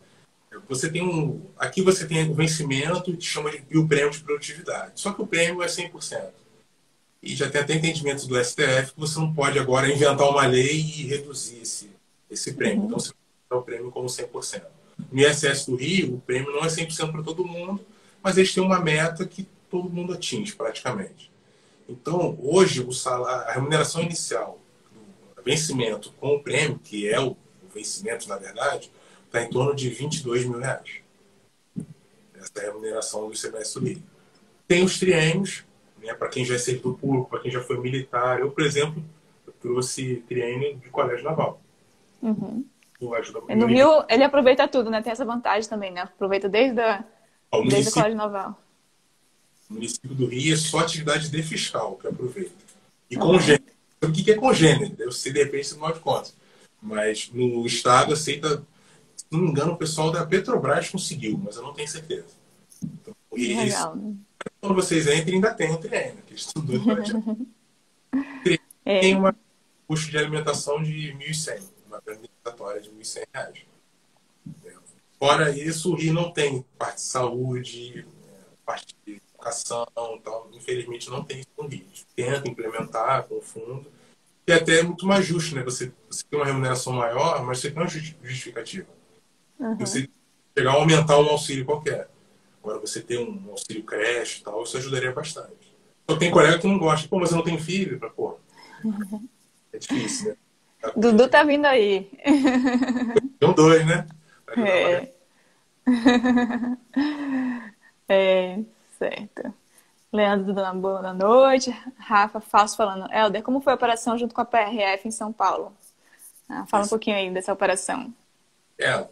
Você tem aqui você tem o vencimento que chama de o prêmio de produtividade. Só que o prêmio é 100%. E já tem até entendimento do STF que você não pode agora inventar uma lei e reduzir esse prêmio. Então, uhum, você dá o prêmio como 100%. No ISS do Rio, o prêmio não é 100% para todo mundo, mas eles têm uma meta que todo mundo atinge, praticamente. Então, hoje, o salário, a remuneração inicial do vencimento com o prêmio, que é o vencimento, na verdade, está em torno de R$ 22.000. Essa é a remuneração do semestre do Rio. Tem os triênios, né, para quem já é servidor público, para quem já foi militar. Eu, por exemplo, eu trouxe triênio de colégio naval. uhum. Eu ajudo No eu, Rio, ele aproveita tudo, né? Tem essa vantagem também, né? Aproveita o desde o município, Colégio Naval. o município do Rio é só atividade de fiscal que aproveita. E Uhum. congênero. O que é congênero? Eu sei, de repente, não de contas. Mas no estado aceita, se não me engano, o pessoal da Petrobras conseguiu, mas eu não tenho certeza. Então, e Legal. quando vocês entrem, ainda tem o triênio, que eles estão doidos para tirar. Tem É. uma custo de alimentação de 1.100, uma grande alimentatória de R$ 1.100. Fora isso, o Rio não tem parte de saúde, parte de educação, então, infelizmente não tem isso no Rio. Tenta implementar com o fundo, que até é muito mais justo, né? Você tem uma remuneração maior, mas você tem uma justificativa. E Uhum. você chegar a aumentar um auxílio qualquer. Agora, você ter um auxílio creche e tal, isso ajudaria bastante. Só tem colega que não gosta. Pô, mas eu não tenho filho. Pô, é difícil, né? Dudu tá vindo aí. Tem dois, né? Pra ajudar a pagar. É, é, certo. Leandro dando boa noite. Rafa Falso falando. Helder, como foi a operação junto com a PRF em São Paulo? Fala um pouquinho aí dessa operação.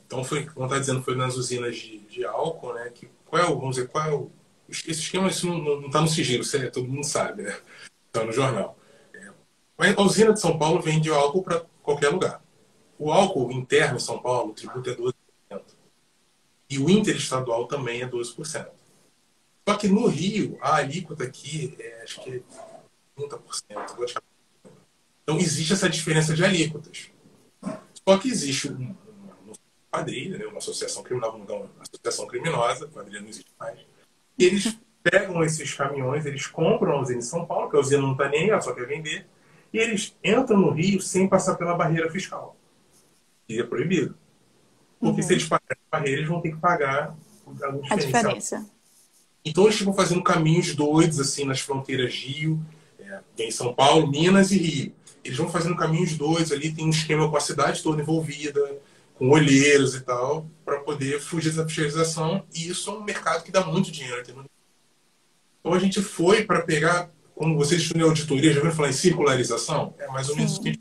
Então foi, como está dizendo, foi nas usinas de álcool, né? Que, vamos dizer, qual é o. Esse esquema, isso não está no sigilo, isso todo mundo sabe, né? Está no jornal. A usina de São Paulo vende álcool para qualquer lugar. O álcool interno em São Paulo, o tributo é 12%. E o interestadual também é 12%. Só que no Rio, a alíquota aqui acho que é 30%. Então existe essa diferença de alíquotas. Só que existe uma quadrilha, né, uma associação criminosa, uma associação criminosa, a quadrilha não existe mais. E eles pegam esses caminhões, eles compram a usina em São Paulo, que a usina não está nem aí, ela só quer vender, e eles entram no Rio sem passar pela barreira fiscal. E é proibido. Porque se Uhum. eles pagarem a barreira, eles vão ter que pagar algum A diferencial. diferença. Então eles ficam fazendo caminhos doidos assim nas fronteiras Rio, em São Paulo, Minas e Rio. Eles vão fazendo caminhos doidos ali, tem um esquema com a cidade toda envolvida, com olheiros e tal, para poder fugir dessa fiscalização. E isso é um mercado que dá muito dinheiro. Então a gente foi para pegar, como vocês estudam em auditoria, já ouviram falar em circularização? É mais ou menos o que Sim.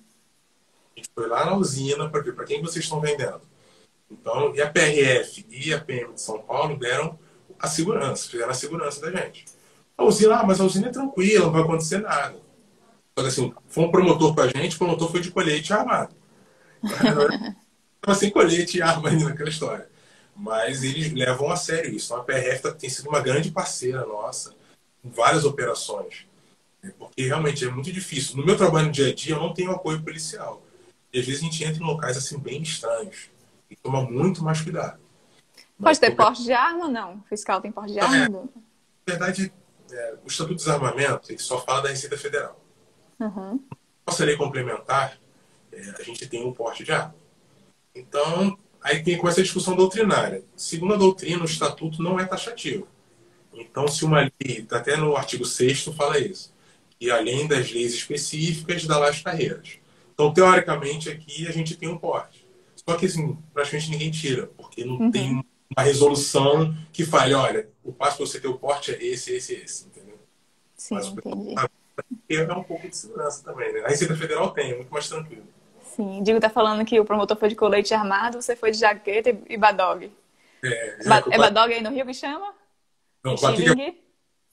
a gente foi lá na usina para ver para quem vocês estão vendendo. Então, e a PRF e a PM de São Paulo deram a segurança, fizeram a segurança da gente. A usina, mas a usina é tranquila, não vai acontecer nada. Só que assim, foi um promotor com a gente, o promotor foi de colete armado. Estava sem colete e arma ainda naquela história. Mas eles levam a sério isso. Então, a PRF tem sido uma grande parceira nossa em várias operações. Porque realmente é muito difícil. No meu trabalho no dia a dia, eu não tenho apoio policial. E às vezes a gente entra em locais assim bem estranhos. E toma muito mais cuidado. Mas, Pode ter porte de arma ou não? O fiscal tem porte de arma? na verdade, o Estatuto do Desarmamento ele só fala da Receita Federal. Uhum. Nossa lei complementar, a gente tem um porte de arma. Então, aí tem com essa discussão doutrinária. Segundo a doutrina, o Estatuto não é taxativo. Então, se uma lei, até no artigo 6º fala isso, e além das leis específicas, dá lá as carreiras. Então, teoricamente, aqui a gente tem um porte. Só que, assim, praticamente ninguém tira, porque não tem Uhum. uma resolução que fale, olha, o passo para você ter o porte é esse, entendeu? Mas Sim, o pessoal entendi. sabe que é um pouco de segurança também, né? A Receita Federal tem, é muito mais tranquilo. Sim, Digo tá falando que o promotor foi de colete armado, você foi de jaqueta e badog. Já que eu É badog aí no Rio que chama? não, bati que Estilingue?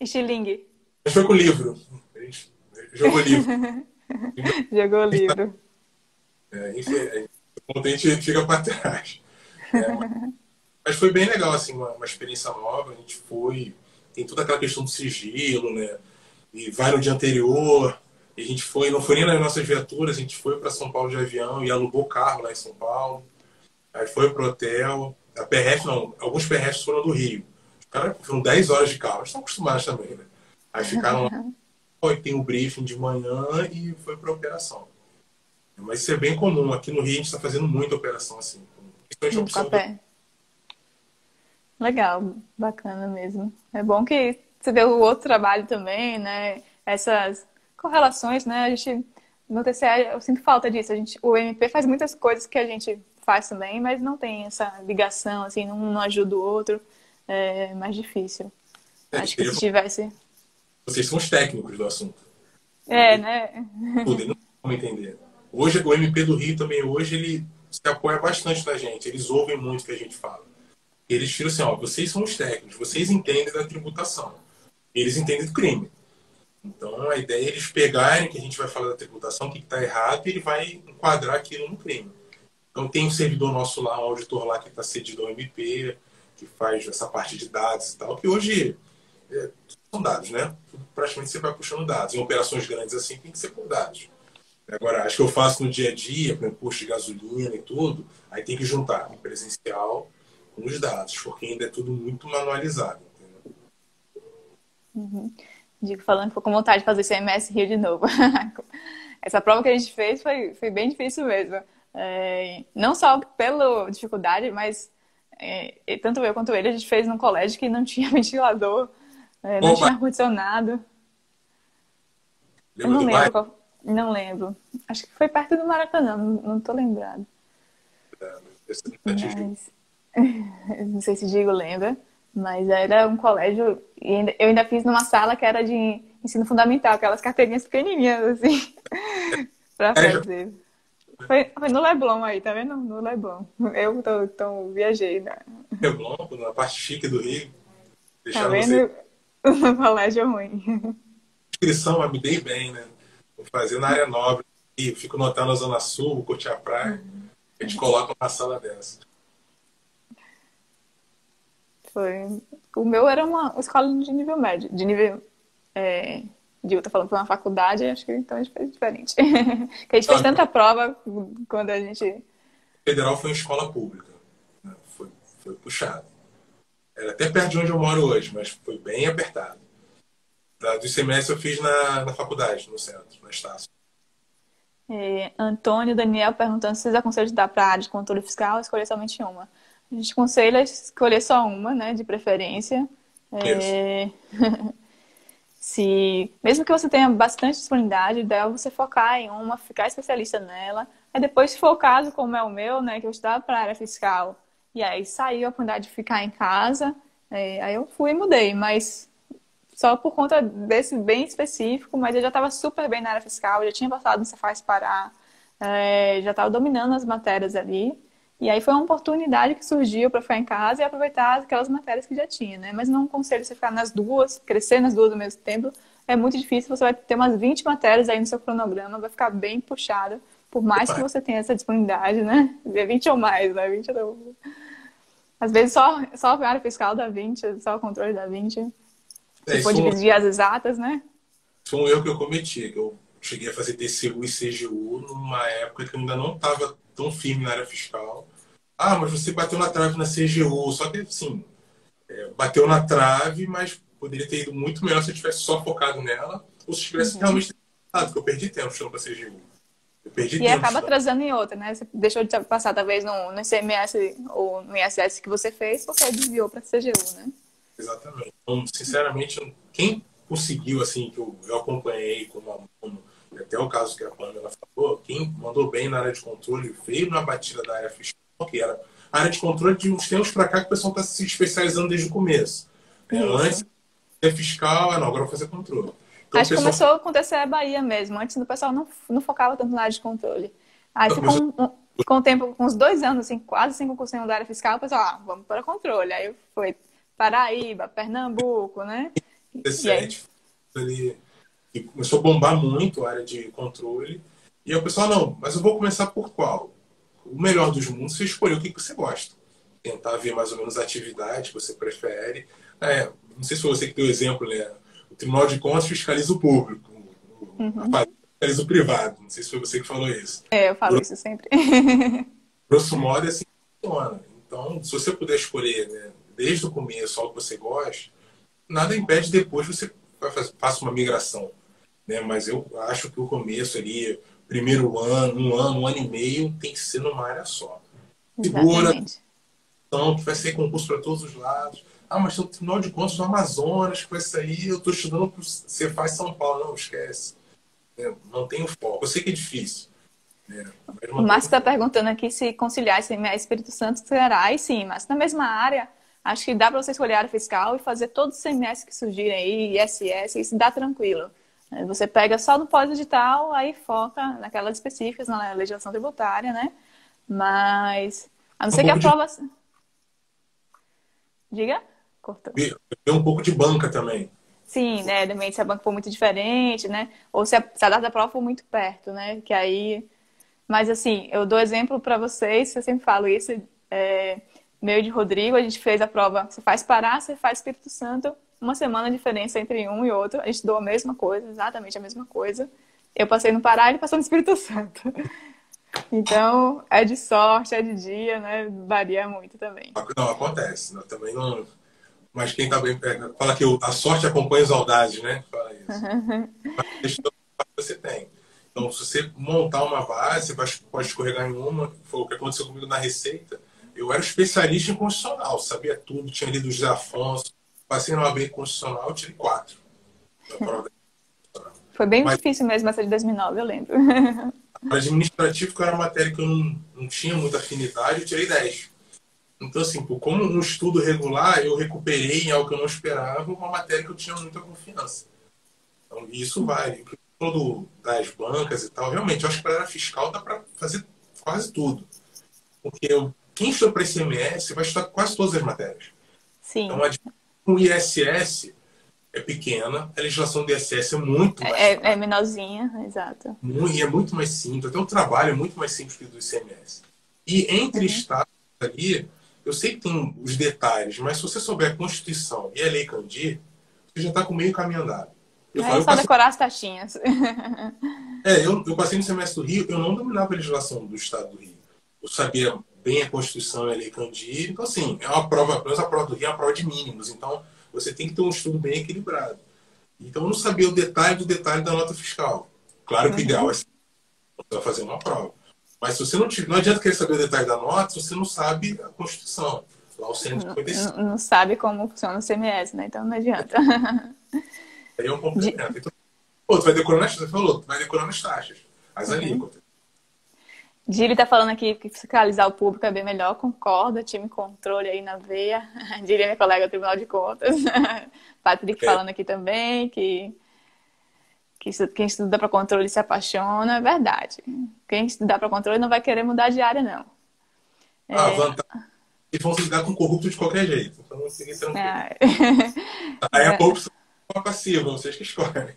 Estilingue. a gente foi com o livro. A gente jogou livro. Jogou o livro. Enfim, a gente fica para trás. É, mas foi bem legal, assim, uma experiência nova. A gente foi, tem toda aquela questão do sigilo, né? E vai no dia anterior. E a gente foi, não foi nem nas nossas viaturas, a gente foi para São Paulo de avião e alugou carro lá em São Paulo. Aí foi pro hotel. A PRF não, alguns PRFs foram do Rio. Os caras foram 10 horas de carro, eles estão acostumados também, né? Aí ficaram lá, e tem o briefing de manhã e foi para operação. Mas isso é bem comum. Aqui no Rio a gente está fazendo muita operação assim. Principalmente a Com a opção pé. Legal, bacana mesmo. É bom que você vê o outro trabalho também, né? Essas correlações, né? A gente, no TCE, eu sinto falta disso. O MP faz muitas coisas que a gente faz também, mas não tem essa ligação, assim, um não ajuda o outro. É mais difícil. Acho que se tivesse. vocês são os técnicos do assunto. É, né? Tudo, eles não vão entender. Hoje, o MP do Rio também, hoje, ele se apoia bastante na gente. Eles ouvem muito o que a gente fala. Eles tiram assim, ó, vocês são os técnicos, vocês entendem da tributação. Eles entendem do crime. Então, a ideia é eles pegarem que a gente vai falar da tributação, o que está errado, e ele vai enquadrar aquilo no crime. Então, tem um servidor nosso lá, um auditor lá que está cedido ao MP, que faz essa parte de dados e tal, que hoje são dados, né? Praticamente você vai puxando dados. Em operações grandes assim, tem que ser por dados. Agora, acho que eu faço no dia a dia, para posto de gasolina e tudo, aí tem que juntar o presencial com os dados, porque ainda é tudo muito manualizado. Entendeu? Digo, falando que ficou com vontade de fazer CMS Rio de novo. Essa prova que a gente fez foi bem difícil mesmo. Não só pela dificuldade, mas tanto eu quanto ele, a gente fez num colégio que não tinha ventilador, não tinha Opa, ar-condicionado. Eu lembra não do lembro bairro? qual. Não lembro. Acho que foi perto do Maracanã, não tô lembrado. Esse Mas não sei se Diego lembra, mas era um colégio e eu ainda fiz numa sala que era de ensino fundamental, aquelas carteirinhas pequenininhas assim, pra fazer. Foi no Leblon aí, tá vendo? No Leblon. Eu viajei, né? Leblon, na parte chique do Rio, Tá deixaram você vendo? No colégio ruim. inscrição, mas me dei bem, né? Vou fazer na área nobre e fico notando a Zona Sul, vou curtir a praia, a gente coloca uma sala dessa. Foi. O meu era uma escola de nível médio, de nível. Diego tá falando que foi uma faculdade, acho que então a gente fez diferente. Que a gente fez Sabe, tanta prova quando a gente. federal foi em escola pública, né? Foi puxado. Era até perto de onde eu moro hoje, mas foi bem apertado. Do semestre eu fiz na faculdade, no centro, na Estácio. Antônio Daniel perguntando se vocês aconselham de dar para a área de controle fiscal ou escolher somente uma. A gente aconselha escolher só uma, né, de preferência. Isso. É, mesmo que você tenha bastante disponibilidade, deve você focar em uma, ficar especialista nela. Aí depois, se for o caso, como é o meu, né, que eu estudava para a área fiscal, e aí saiu a oportunidade de ficar em casa, aí eu fui e mudei, mas só por conta desse bem específico, mas eu já estava super bem na área fiscal, já tinha passado no Cefaz Pará, já estava dominando as matérias ali. E aí foi uma oportunidade que surgiu para ficar em casa e aproveitar aquelas matérias que já tinha, né? Mas não aconselho você ficar nas duas, crescer nas duas ao mesmo tempo. É muito difícil, você vai ter umas 20 matérias aí no seu cronograma, vai ficar bem puxado, por mais que Opa, você tenha essa disponibilidade, né? 20 ou mais, né? 20 ou... Às vezes só a área fiscal dá 20, só o controle dá 20. Se for isso dividir as exatas, né? foi um erro que eu cometi, que eu cheguei a fazer TCU e CGU numa época que eu ainda não estava tão firme na área fiscal. Ah, mas você bateu na trave na CGU, só que assim, bateu na trave, mas poderia ter ido muito melhor se eu tivesse só focado nela, ou se tivesse realmente tentado, porque eu perdi tempo estudando para CGU. Eu perdi E tempo acaba estudando. atrasando em outra, né? Você deixou de passar, talvez, no ICMS ou no ISS que você fez, porque desviou para CGU, né? Exatamente. Então, sinceramente, quem conseguiu, assim, que eu acompanhei como aluno, e até o caso que a Pamela falou, quem mandou bem na área de controle veio na batida da área fiscal, que era a área de controle de uns tempos para cá que o pessoal está se especializando desde o começo. Antes, Isso. é fiscal, não, agora eu vou fazer controle. Então, o Acho que pessoal começou com o TCE Bahia mesmo. Antes o pessoal não focava tanto na área de controle. Aí ficou começou ficou um tempo, uns 2 anos, assim, quase 5% da área fiscal, o pessoal, vamos para controle. Aí foi Paraíba, Pernambuco, né? E aí, 17, ali, e começou a bombar muito a área de controle. E aí o pessoal, não, mas eu vou começar por qual? O melhor dos mundos, você escolheu o que você gosta. Tentar ver mais ou menos a atividade que você prefere. Não sei se foi você que deu o exemplo, né? O Tribunal de Contas fiscaliza o público, a Fazenda fiscaliza o privado. Não sei se foi você que falou isso. eu falo isso sempre. Grosso modo, é assim que funciona. Então, se você puder escolher, né, desde o começo algo que você gosta, nada impede depois você faça uma migração, né? Mas eu acho que o começo ali, primeiro ano, um ano e meio, tem que ser numa área só. Segura, Exatamente. então, que vai sair concurso para todos os lados. Ah, mas tem o Tribunal de Contas do Amazonas que vai sair, eu estou estudando para você faz São Paulo. Não, esquece. Né? Mantenha o foco. Eu sei que é difícil, né? Mas O mantenha o Márcio está foco. perguntando aqui se conciliar ICMS Espírito Santo será. E sim, mas na mesma área, acho que dá para você escolher a área fiscal e fazer todos os ICMS que surgirem aí, ISS, isso dá tranquilo. Você pega só no pós-edital, aí foca naquelas específicas, na legislação tributária, né? Mas, a não Um ser que a pouco de, prova... Diga? Cortou. ver um pouco de banca também. Sim, né? Também se a banca for muito diferente, né? Ou se a data da prova for muito perto, né? Que aí... Mas, assim, eu dou exemplo para vocês, eu sempre falo isso, meu e de Rodrigo, a gente fez a prova, você faz Pará, você faz Espírito Santo, uma semana de diferença entre um e outro, a gente deu a mesma coisa, exatamente a mesma coisa. Eu passei no Pará e ele passou no Espírito Santo. Então, é de sorte, é de dia, né? Varia muito também. Não, acontece. Né? Também não. Mas quem tá bem perto. Fala que a sorte acompanha as audazes, né? Fala isso. Mas deixa eu ver o que você tem. Então, se você montar uma base, você pode escorregar em uma. Foi o que aconteceu comigo na Receita. Eu era especialista em constitucional, sabia tudo, tinha lido o José Afonso. Passei numa OAB constitucional, tirei 4 na prova da constitucional. Foi bem Mas difícil mesmo essa de 2009, eu lembro. para administrativo, que era uma matéria que eu não tinha muita afinidade, eu tirei 10. Então, assim, como um estudo regular, eu recuperei em algo que eu não esperava, uma matéria que eu tinha muita confiança. Então, isso vale. Todo das bancas e tal, realmente, eu acho que para a área fiscal dá para fazer quase tudo. Porque quem estuda para ICMS vai estudar quase todas as matérias. Sim, Então, o ISS é pequena, a legislação do ISS é muito mais é fácil. menorzinha, exato. E é muito mais simples. Até o trabalho é muito mais simples que o do ICMS. E entre estados ali, eu sei que tem os detalhes, mas se você souber a Constituição e a Lei Candir, você já está com meio caminho andado. Eu Aí é falo, só decorar as taxinhas. eu passei no semestre do Rio, eu não dominava a legislação do estado do Rio. Eu sabia bem a Constituição e a Lei Candir. Então, assim, é uma prova, pelo menos a prova do Rio é uma prova de mínimos. Então, você tem que ter um estudo bem equilibrado. Então, eu não sabia o detalhe do detalhe da nota fiscal. Claro que o ideal é você vai fazer uma prova. Mas se você não adianta querer saber o detalhe da nota se você não sabe a Constituição. Lá o Não, 155. não sabe como funciona o CMS, né? Então não adianta. Aí é um De, complemento. Então, pô, tu vai decorando as taxas. Você falou, tu vai decorando as taxas. As alíquotas. Dili tá falando aqui que fiscalizar o público é bem melhor, concorda, time controle aí na veia. Dili é minha colega do Tribunal de Contas. Patrick É. falando aqui também que quem estuda para controle se apaixona, é verdade. Quem estudar para controle não vai querer mudar de área, não. A vantagem é que vão se lidar com corrupto de qualquer jeito. Então, fiquem tranquilos. É, Aí a corrupção é passiva, vocês que escolhem.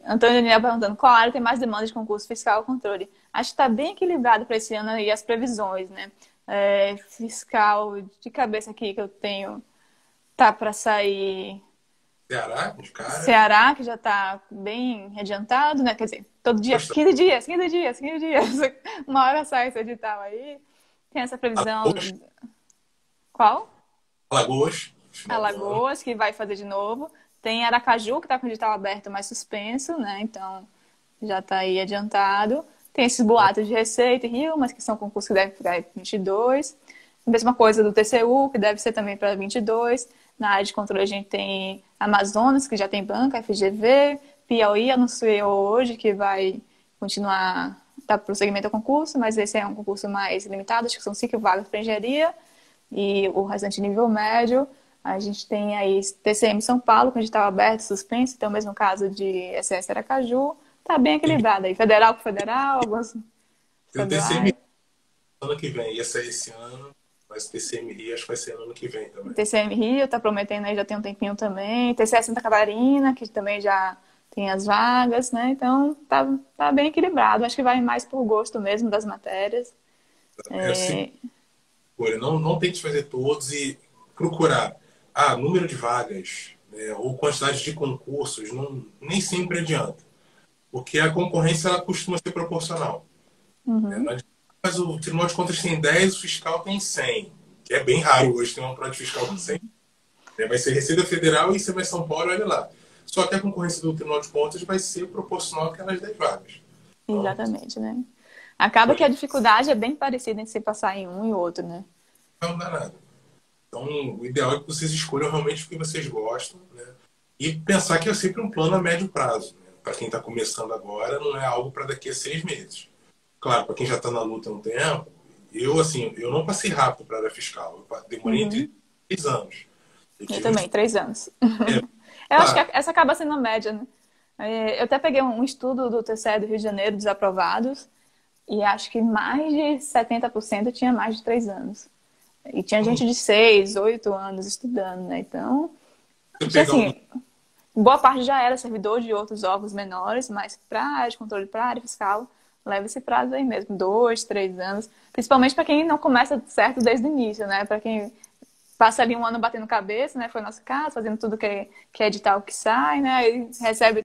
Antônio Daniel perguntando qual área tem mais demanda de concurso fiscal ou controle. Acho que está bem equilibrado para esse ano aí as previsões, né? Fiscal de cabeça aqui que eu tenho tá para sair Ceará, de cara. Ceará, que já está bem adiantado, né? Quer dizer, todo dia, Gosta. 15 dias, 15 dias, 15 dias. Uma hora sai esse edital aí. Tem essa previsão. Alagoas. Qual? Alagoas. final do ano. Alagoas, que vai fazer de novo. Tem Aracaju, que está com o edital aberto, mas suspenso, né? Então, já está aí adiantado. Tem esses boatos de Receita e Rio, mas que são concursos que devem ficar em 22. Mesma coisa do TCU, que deve ser também para 22. Na área de controle a gente tem Amazonas, que já tem banca, FGV. Piauí anunciou hoje que vai continuar, dar prosseguimento ao concurso, mas esse é um concurso mais limitado, acho que são 5 vagas para engenharia. E o restante nível médio. A gente tem aí TCM São Paulo, que a gente estava aberto, suspenso. Então, o mesmo caso de SS Aracaju. Tá bem equilibrado aí. Federal com federal, alguns Tem o TCM estaduais. ano que vem. Ia sair esse ano, mas o TCM Rio acho que vai ser ano que vem também. TCM Rio tá prometendo aí, já tem um tempinho também. TCS Santa Catarina, que também já tem as vagas, né? Então, tá bem equilibrado. Acho que vai mais por gosto mesmo das matérias. É assim, não tente fazer todos e procurar número de vagas, né, ou quantidade de concursos, nem sempre adianta. Porque a concorrência ela costuma ser proporcional. Né? Não adianta, mas o Tribunal de Contas tem 10, o fiscal tem 100. Que é bem raro hoje ter uma prova de fiscal com 100. Né? Vai ser Receita Federal e você vai São Paulo, olha lá. Só que a concorrência do Tribunal de Contas vai ser proporcional àquelas 10 vagas. Então, Exatamente, né? Acaba que a dificuldade é bem parecida entre se passar em um e outro, né? não dá nada. Então, o ideal é que vocês escolham realmente o que vocês gostam, né? E pensar que é sempre um plano a médio prazo. Né? Para quem está começando agora, não é algo para daqui a 6 meses. Claro, para quem já está na luta há um tempo, eu não passei rápido para a área fiscal. Eu demorei entre 3 anos. Eu também, 3 anos. É, Eu acho que claro, essa acaba sendo a média, né? Eu até peguei um estudo do TCE do Rio de Janeiro, desaprovados, e acho que mais de 70% tinha mais de 3 anos. E tinha gente de 6, 8 anos estudando, né? Então, você tinha pegar um. assim, boa parte já era servidor de outros órgãos menores, mas para a área de controle, para a área fiscal, leva esse prazo aí mesmo, 2, 3 anos. Principalmente para quem não começa certo desde o início, né? Para quem passa ali um ano batendo cabeça, né? Foi o nosso caso, fazendo tudo que é edital que sai, né? Aí recebe.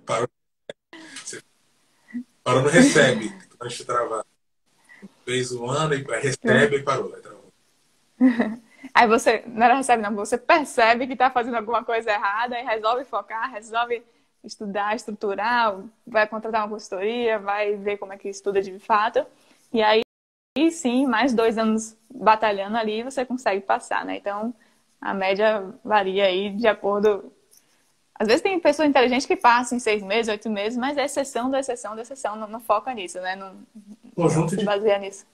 Parou, você parou, não recebe antes de travar. Fez um ano e recebe e parou. Aí travou. Aí você, não era recebe, não, você percebe que está fazendo alguma coisa errada e resolve focar, resolve estudar, estruturar, vai contratar uma consultoria, vai ver como é que estuda de fato. E aí, sim, mais 2 anos batalhando ali, você consegue passar, né? Então, a média varia aí de acordo. Às vezes tem pessoa inteligente que passa em 6 meses, 8 meses, mas é exceção da exceção da exceção, não foca nisso, né? Não Conjunto se de. baseia nisso.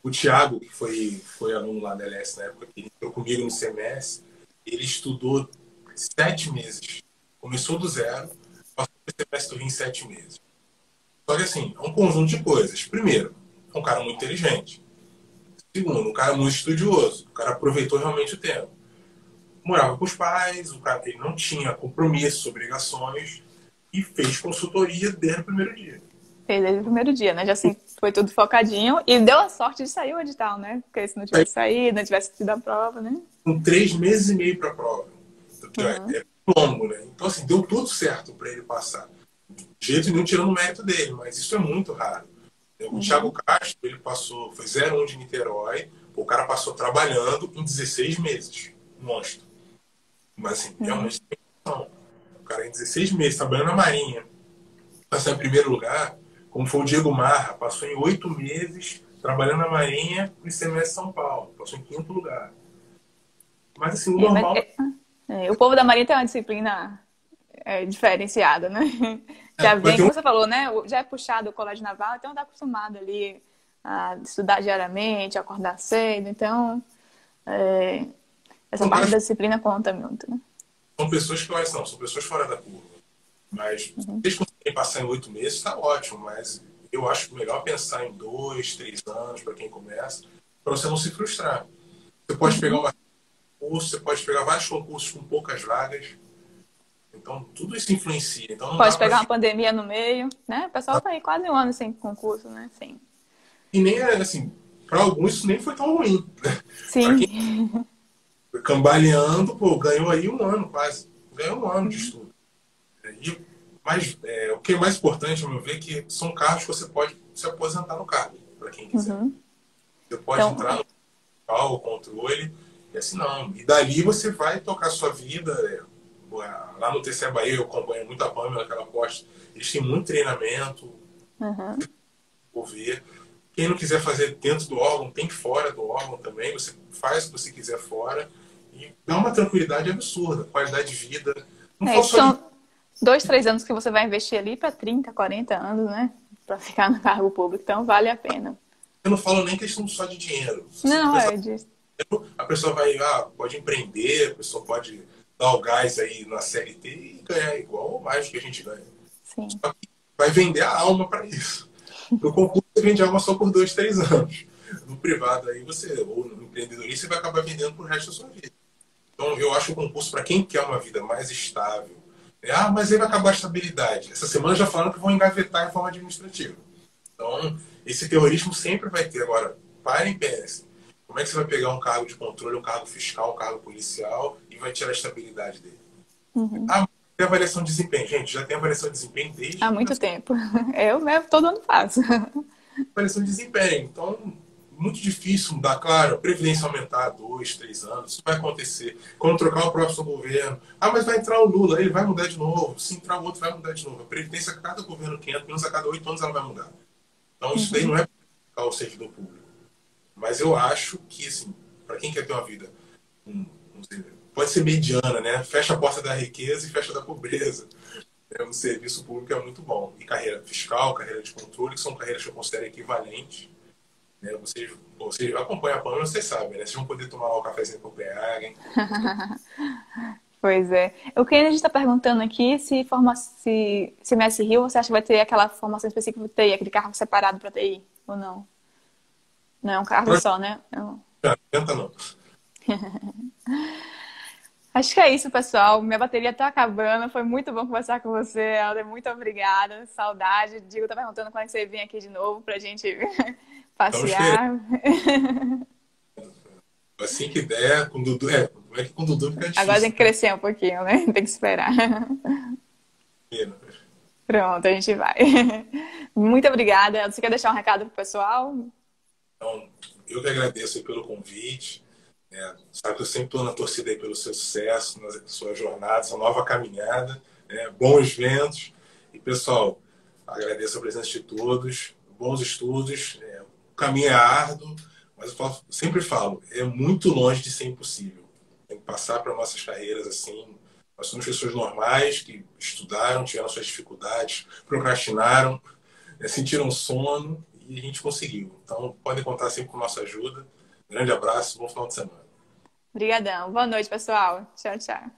O Thiago, que foi aluno lá da LS na época, que entrou comigo no CMS, ele estudou 7 meses. Começou do zero, passou o CMS do Rio em 7 meses. Só que assim, é um conjunto de coisas. Primeiro, é um cara muito inteligente. Segundo, um cara muito estudioso. O cara aproveitou realmente o tempo. Morava com os pais, o cara ele não tinha compromissos, obrigações e fez consultoria desde o primeiro dia. Fez desde o primeiro dia, né? Já assim, foi tudo focadinho e deu a sorte de sair o edital, né? Porque se não tivesse saído, não tivesse tido a prova, né? Com 3 meses e meio para a prova. É longo, né? Então, assim, deu tudo certo para ele passar. De jeito nenhum tirando o mérito dele, mas isso é muito raro. O Thiago Castro, ele passou, foi 01 de Niterói, o cara passou trabalhando em 16 meses. Monstro. Mas, assim, realmente tem noção. O cara em 16 meses, trabalhando na Marinha, passou em primeiro lugar, como foi o Diego Marra, passou em 8 meses trabalhando na Marinha no ICMS São Paulo, passou em quinto lugar. Mas, assim, o Mas, normal... o povo da Marinha tem uma disciplina diferenciada, né? Já vai vem, ter um como você falou, né? Já é puxado o colégio naval, então tá acostumado ali a estudar diariamente, acordar cedo. Então, essa São, parte da disciplina conta muito, né? são pessoas que elas são pessoas fora da curva. Mas se eles conseguirem passar em 8 meses, está ótimo. Mas eu acho melhor pensar em 2, 3 anos para quem começa, para você não se frustrar. Você pode pegar um concurso, você pode pegar vários concursos com poucas vagas. Então, tudo isso influencia. Então, não dá Pode para pegar uma ficar. pandemia no meio, né? O pessoal tá aí quase um ano sem concurso, né? Sim. E nem é assim, para alguns isso nem foi tão ruim. Para quem Sim. foi cambaleando, pô, ganhou aí um ano quase. Ganhou um ano de estudo. E, mas o que é mais importante, ao meu ver, é que são carros que você pode se aposentar no cargo, para quem quiser. Uhum. Você pode Então, entrar no o controle, e assim não. E dali você vai tocar sua vida. Lá no TCE Bahia eu acompanho muito a Pâmela, que ela posta. Eles têm muito treinamento, uhum. vou ver. Quem não quiser fazer dentro do órgão, tem fora do órgão também. Você faz o que você quiser fora. E dá uma tranquilidade absurda, qualidade de vida. Não É, falo isso só de. são 2, 3 anos que você vai investir ali para 30, 40 anos, né? Para ficar no cargo público. Então, vale a pena. Eu não falo nem questão só de dinheiro. Se você Não, pensar, é disso. a pessoa vai, pode empreender, a pessoa pode dar o gás aí na CLT e ganhar igual ou mais do que a gente ganha. Sim. Só que vai vender a alma para isso. No concurso você vende alma só por 2, 3 anos. No privado aí você, ou no empreendedorismo, você vai acabar vendendo pro resto da sua vida. Então eu acho o concurso para quem quer uma vida mais estável. Mas aí vai acabar a estabilidade. Essa semana já falaram que vão engavetar a reforma administrativa. Então, esse terrorismo sempre vai ter. Agora, parem e pensem. Como é que você vai pegar um cargo de controle, um cargo fiscal, um cargo policial e vai tirar a estabilidade dele? Uhum. Tem avaliação de desempenho. Gente, já tem avaliação de desempenho desde Há muito tempo. Eu mesmo todo ano faço. avaliação de desempenho. Então, muito difícil mudar. Claro, a previdência aumentar 2, 3 anos, isso vai acontecer. Quando trocar o próximo governo, mas vai entrar o Lula, ele vai mudar de novo. Se entrar o outro, vai mudar de novo. A previdência, cada governo que entra, menos a cada 8 anos, ela vai mudar. Então, isso daí Uhum. não é para o servidor público. Mas eu acho que, assim, para quem quer ter uma vida, não sei, pode ser mediana, né? Fecha a porta da riqueza e fecha da pobreza. O serviço público é muito bom. E carreira fiscal, carreira de controle, que são carreiras que eu considero equivalentes. Né? Vocês acompanham a Pâmela, vocês sabem, né? Vocês vão poder tomar um cafezinho com o Copenhagen. Pois é. O que a gente está perguntando aqui se MS Rio você acha que vai ter aquela formação específica para TI, aquele carro separado para TI, ou não? Não é um cargo só, né? Não. Não tenta não. Acho que é isso, pessoal. Minha bateria tá acabando. Foi muito bom conversar com você, Helder. Muito obrigada. Saudade. Digo, tá perguntando quando é que você vem aqui de novo pra gente Estamos esperando. passear. Assim que der, com o Dudu. Como é que com o Dudu fica Agora tem difícil, que crescer um pouquinho, né? Tem que esperar. né? Pronto, a gente vai. Muito obrigada. Você quer deixar um recado pro pessoal? Então, eu que agradeço aí pelo convite. Sabe que eu sempre estou na torcida aí pelo seu sucesso, na sua jornada, sua nova caminhada, né? Bons ventos. E, pessoal, agradeço a presença de todos, bons estudos. O caminho é árduo, mas sempre falo, é muito longe de ser impossível. Tem que passar para nossas carreiras assim. Nós somos pessoas normais que estudaram, tiveram suas dificuldades, procrastinaram, sentiram sono e a gente conseguiu. Então, podem contar sempre com nossa ajuda. Grande abraço, bom final de semana. Obrigadão. Boa noite, pessoal. Tchau, tchau.